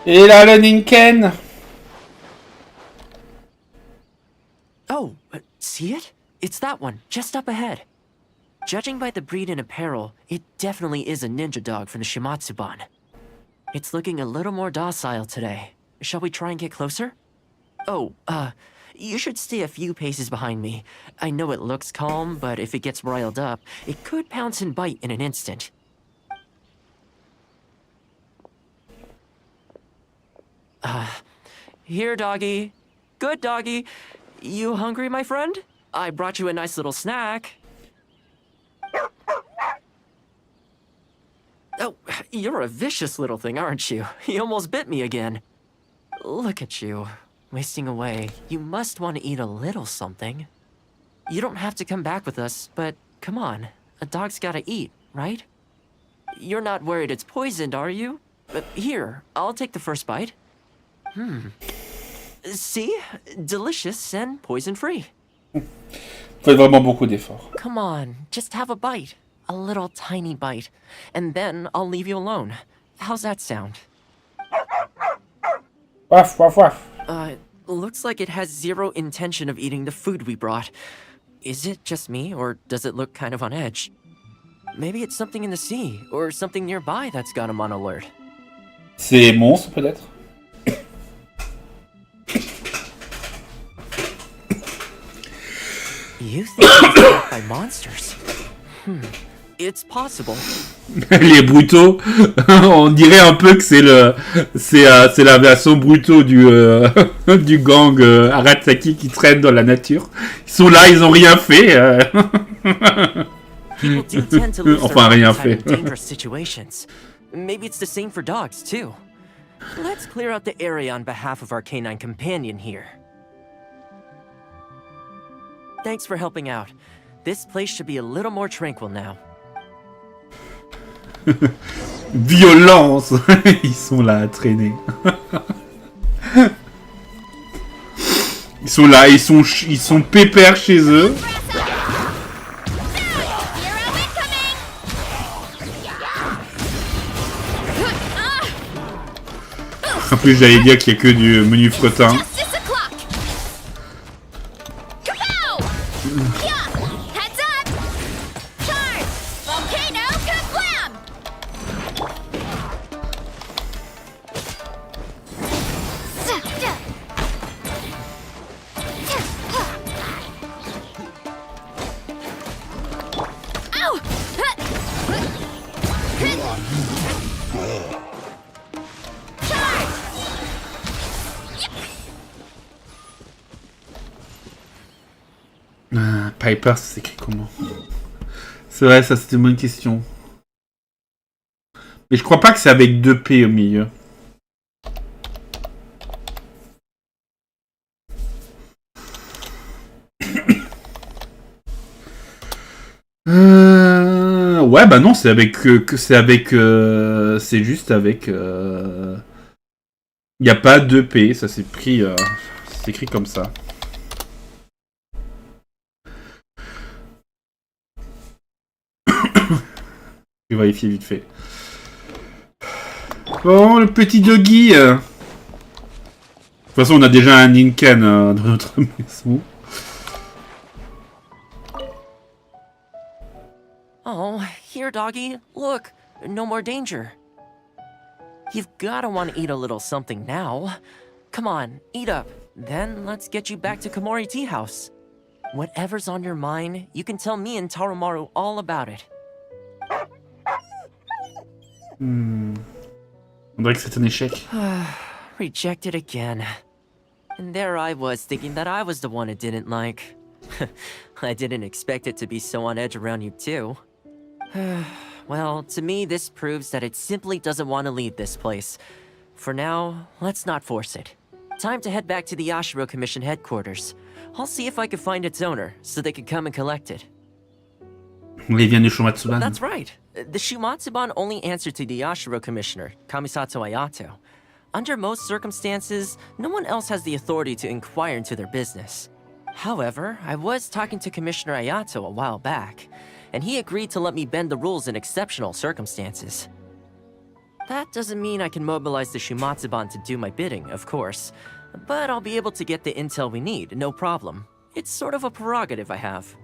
Et là, le Ninken. Oh, see it? It's that one, just up ahead. Judging by the breed and apparel, it definitely is a ninja dog from the Shimatsuban. It's looking a little more docile today. Shall we try and get closer? Oh, you should stay a few paces behind me. I know it looks calm, but if it gets riled up, it could pounce and bite in an instant. Here, doggy. Good doggy. You hungry, my friend? I brought you a nice little snack. Oh, you're a vicious little thing, aren't you? You almost bit me again. Look at you, wasting away. You must want to eat a little something. You don't have to come back with us, but come on. A dog's gotta eat, right? You're not worried it's poisoned, are you? Here, I'll take the first bite. See? Delicious and poison-free. Faites vraiment beaucoup d'efforts. Come on, just have a bite. A little tiny bite. And then I'll leave you alone. How's that sound? Waf, waf, waf. Looks like it has zero intention of eating the food we brought. Is it just me, or does it look kind of on edge? Maybe it's something in the sea, or something nearby that's got him on alert. C'est monstre, peut-être? You think it's attacked by monsters? It's possible. Les brutaux, on dirait un peu que c'est la version brutaux du gang Arasaki qui traîne dans la nature. Ils sont là, ils ont rien fait. Enfin, rien fait. Maybe it's the same for dogs too. Let's clear out the area on behalf of our canine companion here. Thanks for helping out. This place should be a little more tranquil now. Violence. Ils sont là à traîner. Ils sont là, ils sont pépères chez eux. En plus, j'allais dire qu'il n'y a que du menu fretin. Piper, ça s'écrit comment? C'est vrai, ça c'était une bonne question. Mais je crois pas que c'est avec 2 P au milieu. Ouais, bah non, c'est avec... c'est juste avec... Il n'y a pas 2 P, ça s'est pris... c'est écrit comme ça. Je vais vérifier vite fait. Bon, le petit doggy. De toute façon, on a déjà un Incan dans notre maison. Oh, here, doggy. Look, no more danger. You've gotta want to eat a little something now. Come on, eat up. Then let's get you back to Komori Tea House. Whatever's on your mind, you can tell me and Tarumaru all about it. On dirait que c'est un échec. Rejected again. And there I was thinking that I was the one it didn't like. I didn't expect it to be so on edge around you too. Well, to me this proves that it simply doesn't want to leave this place. For now, let's not force it. Time to head back to the Yashiro Commission headquarters. I'll see if I can find its owner, so they can come and collect it. Les vient du Shumatsuban. That's right. The Shumatsuban only answer to the Yashiro Commissioner, Kamisato Ayato. Under most circumstances, no one else has the authority to inquire into their business. However, I was talking to Commissioner Ayato a while back, and he agreed to let me bend the rules in exceptional circumstances. That doesn't mean I can mobilize the Shumatsuban to do my bidding, of course, but I'll be able to get the intel we need, no problem. It's sort of a prerogative I have.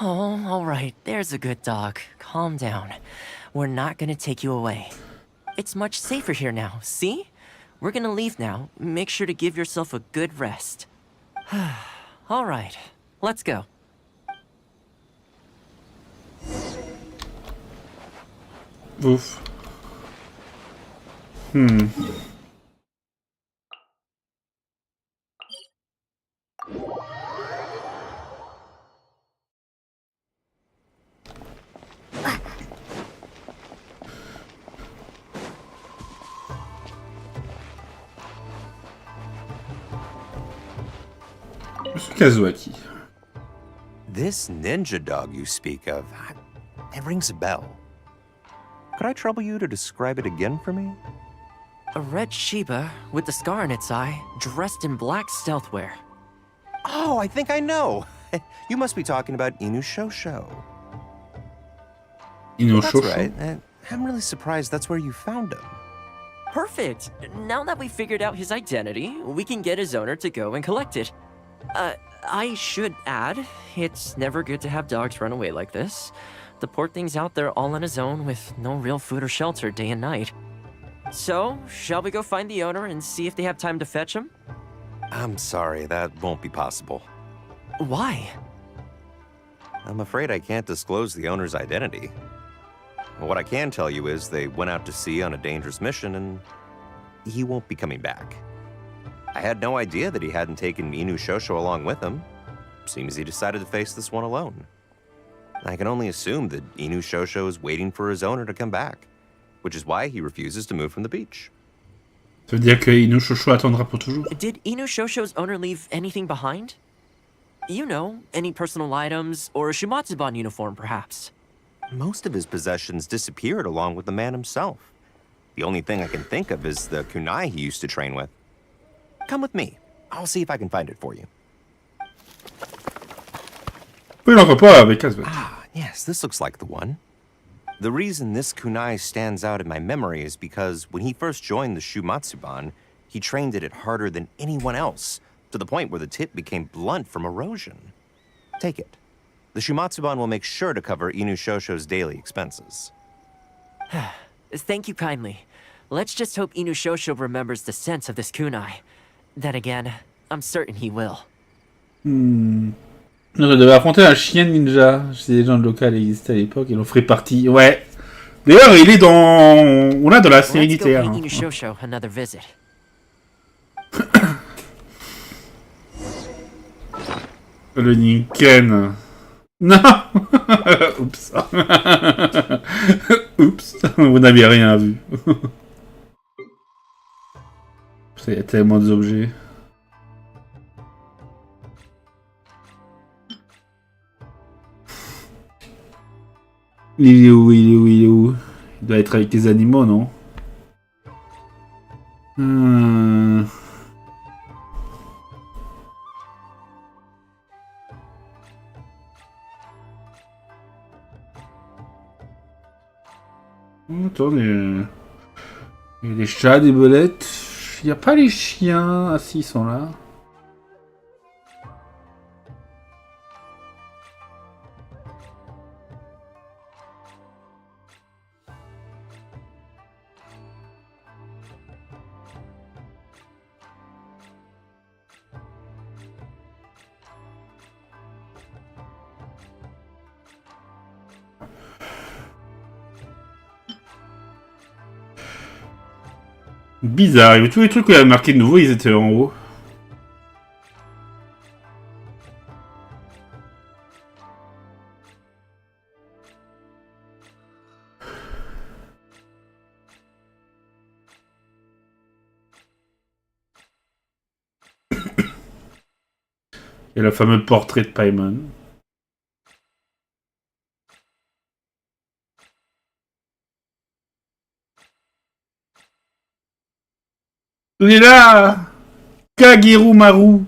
Oh, alright, there's a good dog. Calm down. We're not gonna take you away. It's much safer here now, see? We're gonna leave now. Make sure to give yourself a good rest. Alright, let's go. Ouf. Kazuaki. This ninja dog you speak of, it rings a bell. Could I trouble you to describe it again for me? A red Shiba with the scar in its eye, dressed in black stealth wear. Oh, I think I know. You must be talking about Inu Shosho. Inu That's Shosho? right. I'm really surprised that's where you found him. Perfect! Now that we figured out his identity, we can get his owner to go and collect it. I should add, it's never good to have dogs run away like this. The poor thing's out there all on his own with no real food or shelter day and night. So, shall we go find the owner and see if they have time to fetch him? I'm sorry, that won't be possible. Why? I'm afraid I can't disclose the owner's identity. What I can tell you is they went out to sea on a dangerous mission and he won't be coming back. I had no idea that he hadn't taken Inu Shosho along with him. Seems he decided to face this one alone. I can only assume that Inu Shosho is waiting for his owner to come back, which is why he refuses to move from the beach. Ça veut dire que Inu Shosho attendra pour toujours? Did Inu Shosho's owner leave anything behind? You know, any personal items, or a Shumatsuban uniform, perhaps? Most of his possessions disappeared along with the man himself. The only thing I can think of is the kunai he used to train with. Come with me. I'll see if I can find it for you. Oui, l'entrepôt avec Kazuaki. Ah, yes, this looks like the one. The reason this kunai stands out in my memory is because when he first joined the Shumatsuban, he trained at it harder than anyone else, to the point where the tip became blunt from erosion. Take it. The Shumatsuban will make sure to cover Inu Shosho's daily expenses. Thank you kindly. Let's just hope Inu Shosho remembers the sense of this kunai. Then again, I'm certain he will. Je devais affronter un chien ninja. Si les gens locaux existaient à l'époque, ils l'ont fait partie. Ouais. D'ailleurs, il est dans... On l'a dans la série Let's go littéraire. pay Inu Shosho another visit. Le Ninken. Non. Oups. Oups. Vous n'avez rien vu. Il y a tellement d'objets. Il est où? Il est où? Il est où? Il doit être avec les animaux, non? Attendez. Il y a des chats, des belettes. Il n'y a pas les chiens. Ah si, ils sont là. Bizarre, tous les trucs où il y avait marqué de nouveau, ils étaient en haut. Il y a le fameux portrait de Paimon. On est là! Kageru Maru!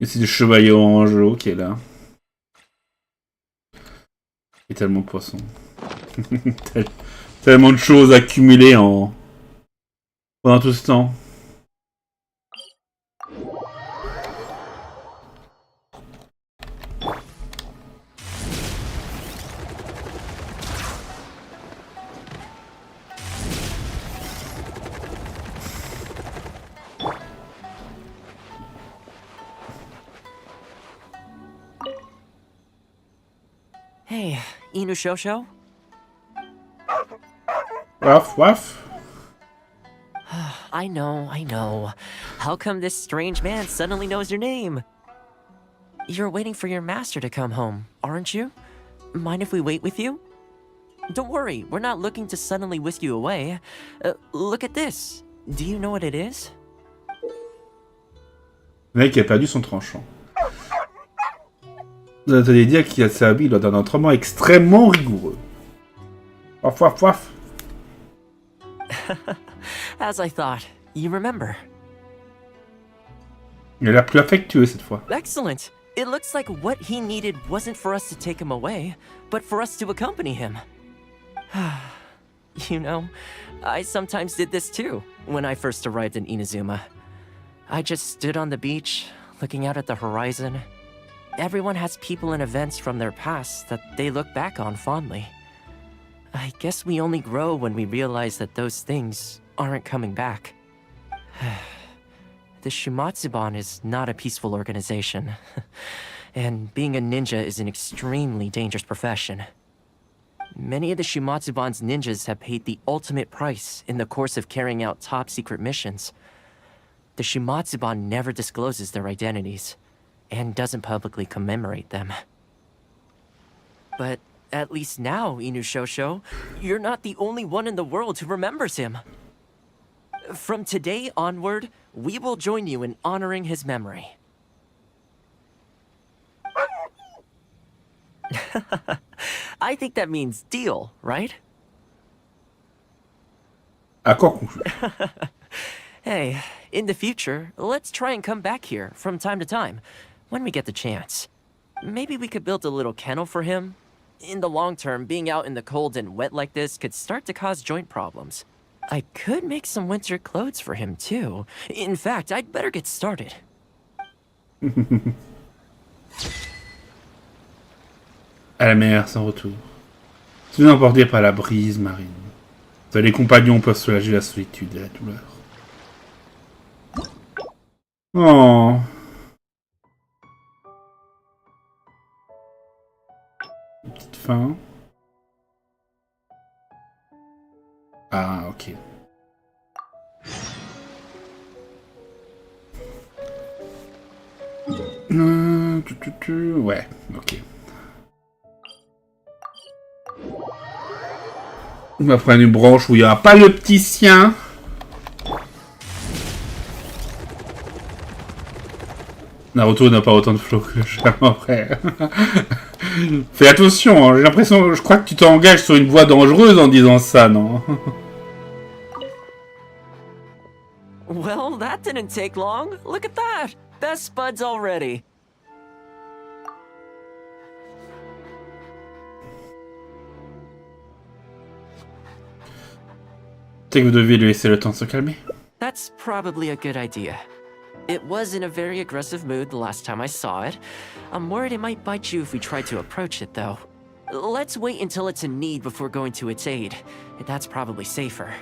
Et c'est le chevalier orange qui est là. Et tellement de poissons. Tellement de choses accumulées en... pendant tout ce temps. Hey, Inuyasha? Waf, waf. I know. How come this strange man suddenly knows your name? You're waiting for your master to come home, aren't you? Mind if we wait with you? Don't worry, we're not looking to suddenly whisk you away. Look at this. Do you know what it is? Le mec qui a perdu son tranchant. Vous allez dire qu'il s'est habillé lors d'un entraînement extrêmement rigoureux. Waf, waf, waf. As I thought, you remember. Il a l'air plus affectueux cette fois. Excellent. It looks like what he needed wasn't for us to take him away, but for us to accompany him. You know, I sometimes did this too, when I first arrived in Inazuma. I just stood on the beach, looking out at the horizon. Everyone has people and events from their past that they look back on fondly. I guess we only grow when we realize that those things aren't coming back. The Shimatsuban is not a peaceful organization, and being a ninja is an extremely dangerous profession. Many of the Shimatsuban's ninjas have paid the ultimate price in the course of carrying out top-secret missions. The Shimatsuban never discloses their identities, and doesn't publicly commemorate them. But at least now, Inuyasha, you're not the only one in the world who remembers him. From today onward, we will join you in honoring his memory. I think that means deal, right? Accord conclu. Hey, in the future, let's try and come back here from time to time, when we get the chance. Maybe we could build a little kennel for him. In the long term, being out in the cold and wet like this could start to cause joint problems. I could make some winter clothes for him too. In fact, I'd better get started. À la mer, sans retour. Si vous emporté par la brise marine, les compagnons peuvent soulager la solitude et la douleur. Oh. Une petite fin. Ah, ok. Ouais, ok. On va prendre une branche où il n'y aura pas le petit sien. Naruto n'a pas autant de flow que jamais après. Fais attention, hein, j'ai l'impression, je crois que tu t'engages sur une voie dangereuse en disant ça, non? Well, that didn't take long. Look at that. Best buds already. Peut-être que vous deviez lui laisser le temps de se calmer. That's probably a good idea. It was in a very aggressive mood the last time I saw it. I'm worried it might bite you if we try to approach it, though. Let's wait until it's in need before going to its aid. That's probably safer.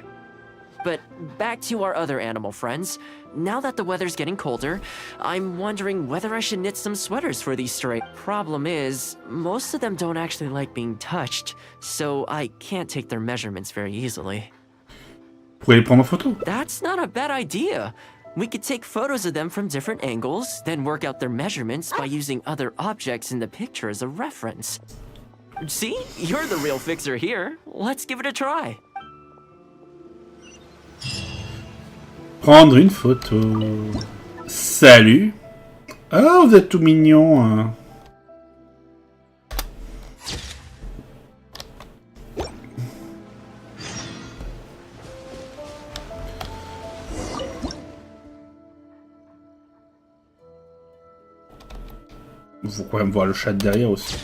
But back to our other animal friends. Now that the weather's getting colder, I'm wondering whether I should knit some sweaters for these stray. Problem is, most of them don't actually like being touched, so I can't take their measurements very easily. Vous pouvez les prendre en photo. That's not a bad idea. We could take photos of them from different angles, then work out their measurements by using other objects in the picture as a reference. See? You're the real fixer here. Let's give it a try. Prendre une photo. Salut. Ah, vous êtes tout mignon. Hein. Vous pouvez me voir le chat derrière aussi.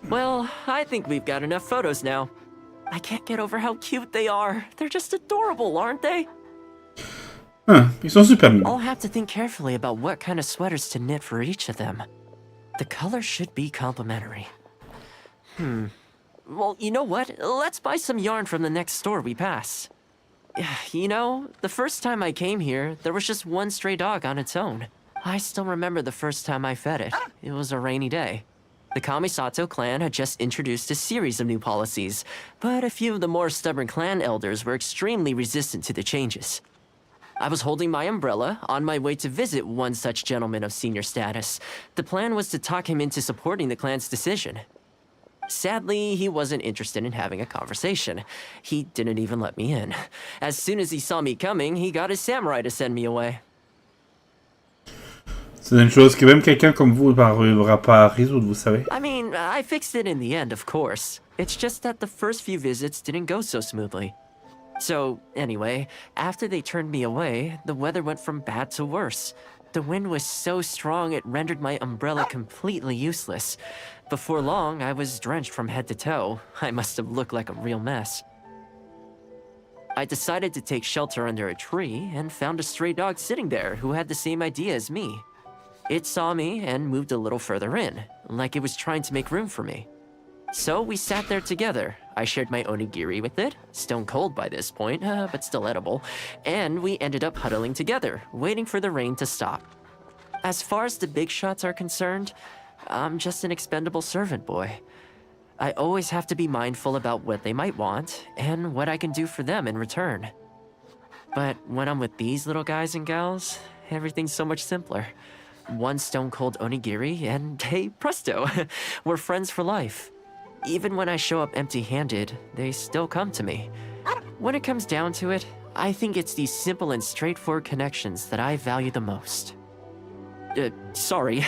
Well, I think we've got enough photos now. I can't get over how cute they are. They're just adorable, aren't they? Ah, ils sont super mignons. I'll have to think carefully about what kind of sweaters to knit for each of them. The colors should be complementary. Well, you know what? Let's buy some yarn from the next store we pass. You know, the first time I came here, there was just one stray dog on its own. I still remember the first time I fed it. It was a rainy day. The Kamisato clan had just introduced a series of new policies, but a few of the more stubborn clan elders were extremely resistant to the changes. I was holding my umbrella, on my way to visit one such gentleman of senior status. The plan was to talk him into supporting the clan's decision. Sadly, he wasn't interested in having a conversation. He didn't even let me in. As soon as he saw me coming, he got his samurai to send me away. C'est une chose que même quelqu'un comme vous n'arrivera pas à résoudre, vous savez. I mean, I fixed it in the end, of course. It's just that the first few visits didn't go so smoothly. So, anyway, after they turned me away, the weather went from bad to worse. The wind was so strong it rendered my umbrella completely useless. Before long, I was drenched from head to toe. I must have looked like a real mess. I decided to take shelter under a tree and found a stray dog sitting there who had the same idea as me. It saw me and moved a little further in, like it was trying to make room for me. So we sat there together. I shared my onigiri with it, stone cold by this point, but still edible, and we ended up huddling together, waiting for the rain to stop. As far as the big shots are concerned, I'm just an expendable servant boy. I always have to be mindful about what they might want, and what I can do for them in return. But when I'm with these little guys and gals, everything's so much simpler. One stone-cold onigiri, and hey, presto, we're friends for life. Even when I show up empty-handed, they still come to me. When it comes down to it, I think it's these simple and straightforward connections that I value the most. Sorry.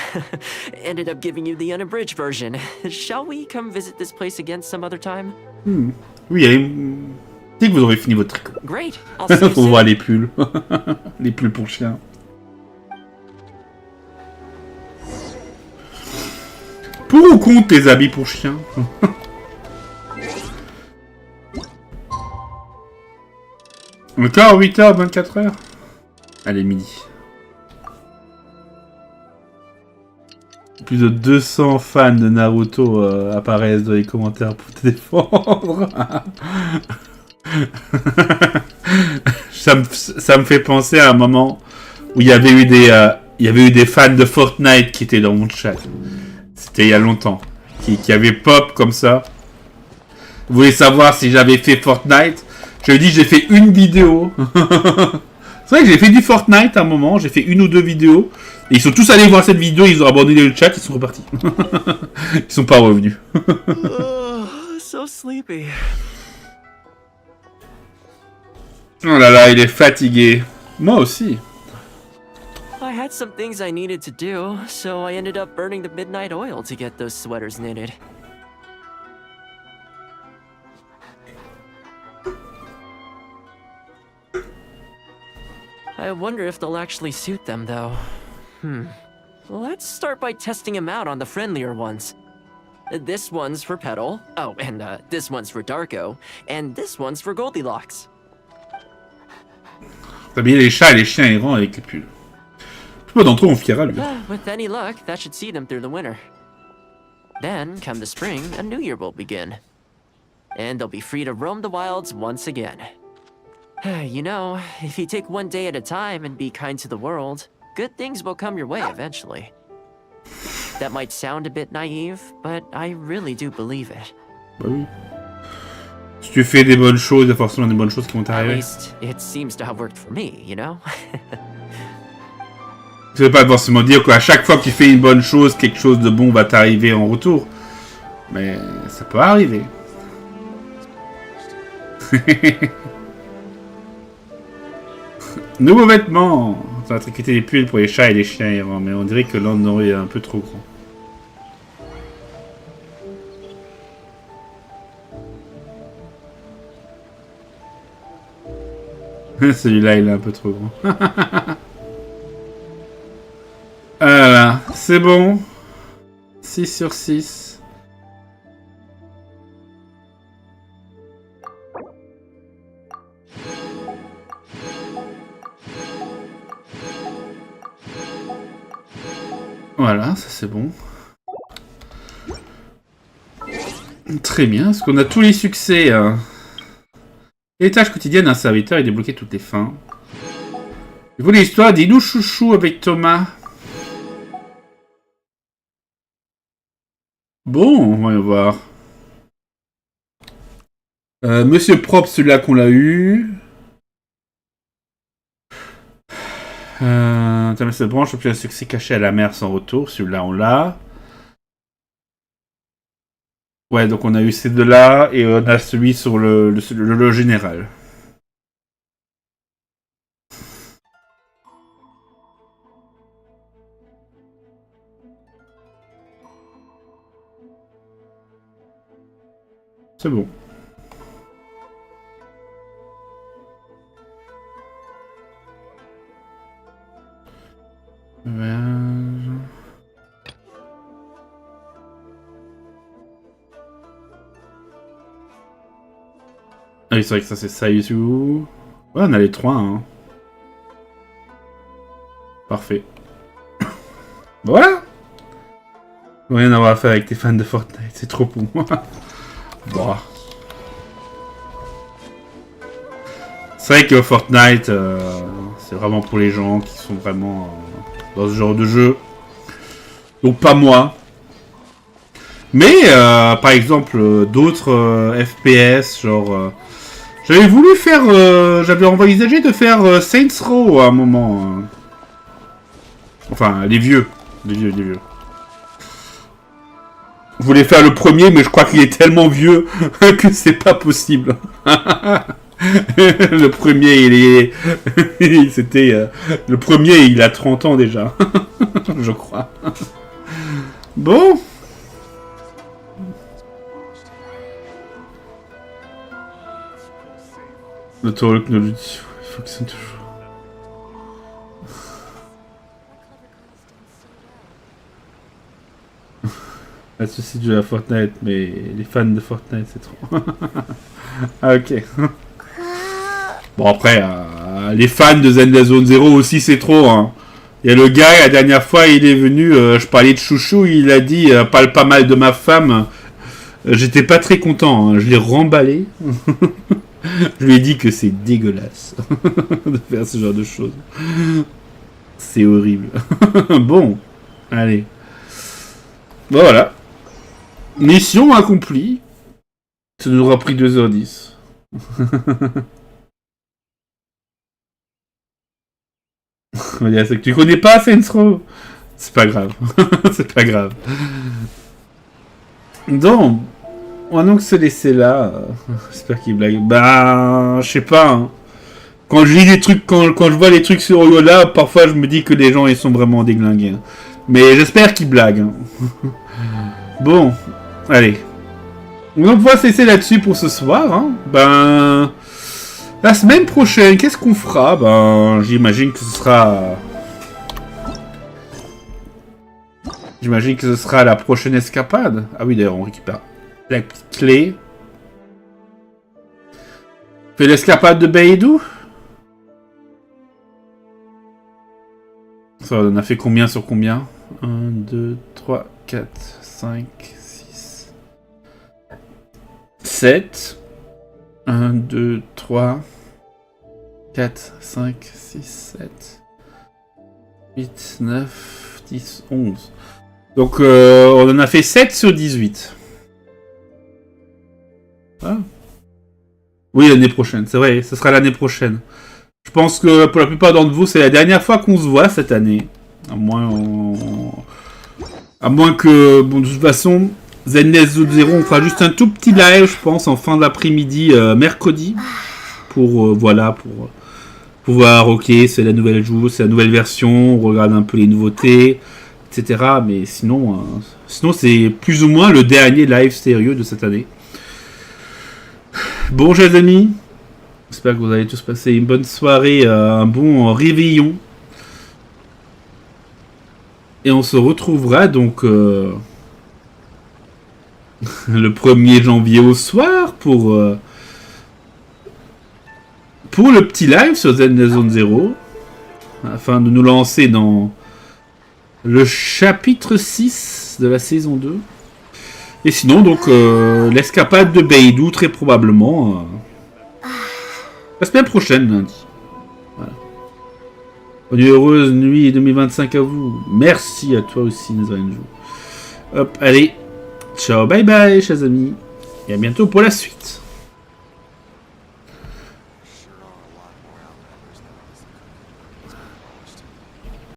Ended up giving you the unabridged version. Shall we come visit this place again some other time? Oui, allez. Dès que vous aurez fini votre tricot. Great. I'll see you Faut soon. voir les pulls. Les pulls pour chiens. Pour ou contre les habits pour chiens? Encore 8h, 24h. Allez, midi. Plus de 200 fans de Naruto apparaissent dans les commentaires pour te défendre. ça me fait penser à un moment où il y avait eu des fans de Fortnite qui étaient dans mon chat. C'était il y a longtemps. Qui avait pop comme ça. Vous voulez savoir si j'avais fait Fortnite? Je lui ai dit, j'ai fait une vidéo. C'est vrai que j'ai fait du Fortnite à un moment, j'ai fait une ou deux vidéos. Et ils sont tous allés voir cette vidéo, ils ont abandonné le chat, ils sont repartis. Ils sont pas revenus. Oh, so sleepy. Oh là là, il est fatigué. Moi aussi. I had some things I needed to do, so I ended up burning the midnight oil to get those sweaters knitted. I wonder if they'll actually suit them, though. Let's start by testing them out on the friendlier ones. This one's for Petal. Oh, and this one's for Darko. And this one's for Goldilocks. T'habiller les chats et les chiens errants avec les pulls. Je sais pas d'entre eux on fiera lui. With any luck, that should see them through the winter. Then, come the spring, a new year will begin. And they'll be free to roam the wilds once again. You know, if you take one day at a time and be kind to the world, good things will come your way eventually. That might sound a bit naive, but I really do believe it. Bah oui. Si tu fais des bonnes choses, il y a forcément des bonnes choses qui vont At t'arriver. least, it seems to have worked for me, you know? Ça veut pas forcément dire qu'à chaque fois que tu fais une bonne chose, quelque chose de bon va t'arriver en retour. Mais ça peut arriver. Nouveaux vêtements. Ça va tricoter les pulls pour les chats et les chiens errants, mais on dirait que l'en est un peu trop grand. Celui-là, il est un peu trop grand. Voilà, c'est bon. 6 sur 6. Voilà, ça c'est bon. Très bien, parce qu'on a tous les succès. Les tâches quotidiennes d'un serviteur et débloquer toutes les fins. Vous l'histoire dis-nous chouchou avec Thomas. Bon, on va y voir. Monsieur Propre, celui-là qu'on l'a eu. Cette branche, obtient un succès caché à la mer sans retour. Celui-là, on l'a. Ouais, donc on a eu ces deux-là et on a celui sur le général. C'est bon. Ah oui, c'est vrai que ça c'est Salut. Ouais, on a les trois, hein. Parfait. Voilà. Rien à voir à faire avec tes fans de Fortnite, c'est trop pour moi. Bon. C'est vrai que Fortnite, c'est vraiment pour les gens qui sont vraiment dans ce genre de jeu. Donc pas moi. Mais, par exemple, d'autres FPS, genre... j'avais voulu faire... j'avais envisagé de faire Saints Row à un moment. Enfin, les vieux. Les vieux. Je voulais faire le premier, mais je crois qu'il est tellement vieux que c'est pas possible. Le premier, il est... C'était... le premier, il a 30 ans déjà. Je crois. Bon. Le talk nous le dit. Il faut que ça toujours... Pas de soucis de jouer à Fortnite, mais les fans de Fortnite, c'est trop. Ah, ok. Bon, après, les fans de Zelda Zone 0 aussi, c'est trop, hein. Il y a le gars, la dernière fois, il est venu, je parlais de chouchou, il a dit, parle pas mal de ma femme. J'étais pas très content, hein. Je l'ai remballé. Je lui ai dit que c'est dégueulasse de faire ce genre de choses. C'est horrible. Bon, allez. Bon, voilà. Mission accomplie. Ça nous aura pris 2h10. On va dire c'est que tu connais pas Sensro. C'est pas grave. C'est pas grave. Donc, on va donc se laisser là. J'espère qu'il blague. Bah, je sais pas. Hein. Quand je lis des trucs, quand je vois les trucs sur Yola, parfois je me dis que les gens ils sont vraiment déglingués. Hein. Mais j'espère qu'ils blaguent. Hein. Bon, allez. Donc on va se laisser là-dessus pour ce soir. Hein. Ben, la semaine prochaine, qu'est-ce qu'on fera? Ben, j'imagine que ce sera... J'imagine que ce sera la prochaine escapade. Ah oui, d'ailleurs, on récupère la clé. Fait l'escapade de Beidou. Ça, on a fait combien sur combien? 1, 2, 3, 4, 5, 6, 7. 1, 2, 3, 4, 5, 6, 7, 8, 9, 10, 11. Donc, on en a fait 7 sur 18. Ah. Oui, l'année prochaine, c'est vrai, ce sera l'année prochaine. Je pense que pour la plupart d'entre vous, c'est la dernière fois qu'on se voit cette année. À moins que, bon, de toute façon, ZNS0, on fera juste un tout petit live, je pense, en fin d'après-midi, mercredi. Pour, voilà, pour voir, ok, c'est la nouvelle joue, c'est la nouvelle version, on regarde un peu les nouveautés, etc. Mais sinon, sinon c'est plus ou moins le dernier live sérieux de cette année. Bon, chers amis, j'espère que vous allez tous passer une bonne soirée, un bon réveillon. Et on se retrouvera donc le 1er janvier au soir pour le petit live sur ZN0 afin de nous lancer dans le chapitre 6 de la saison 2. Et sinon, donc, l'escapade de Beidou, très probablement, la semaine prochaine, lundi. Voilà. Bonne et heureuse nuit 2025 à vous. Merci à toi aussi, Nazarenjo. Hop, allez. Ciao, bye bye, chers amis. Et à bientôt pour la suite.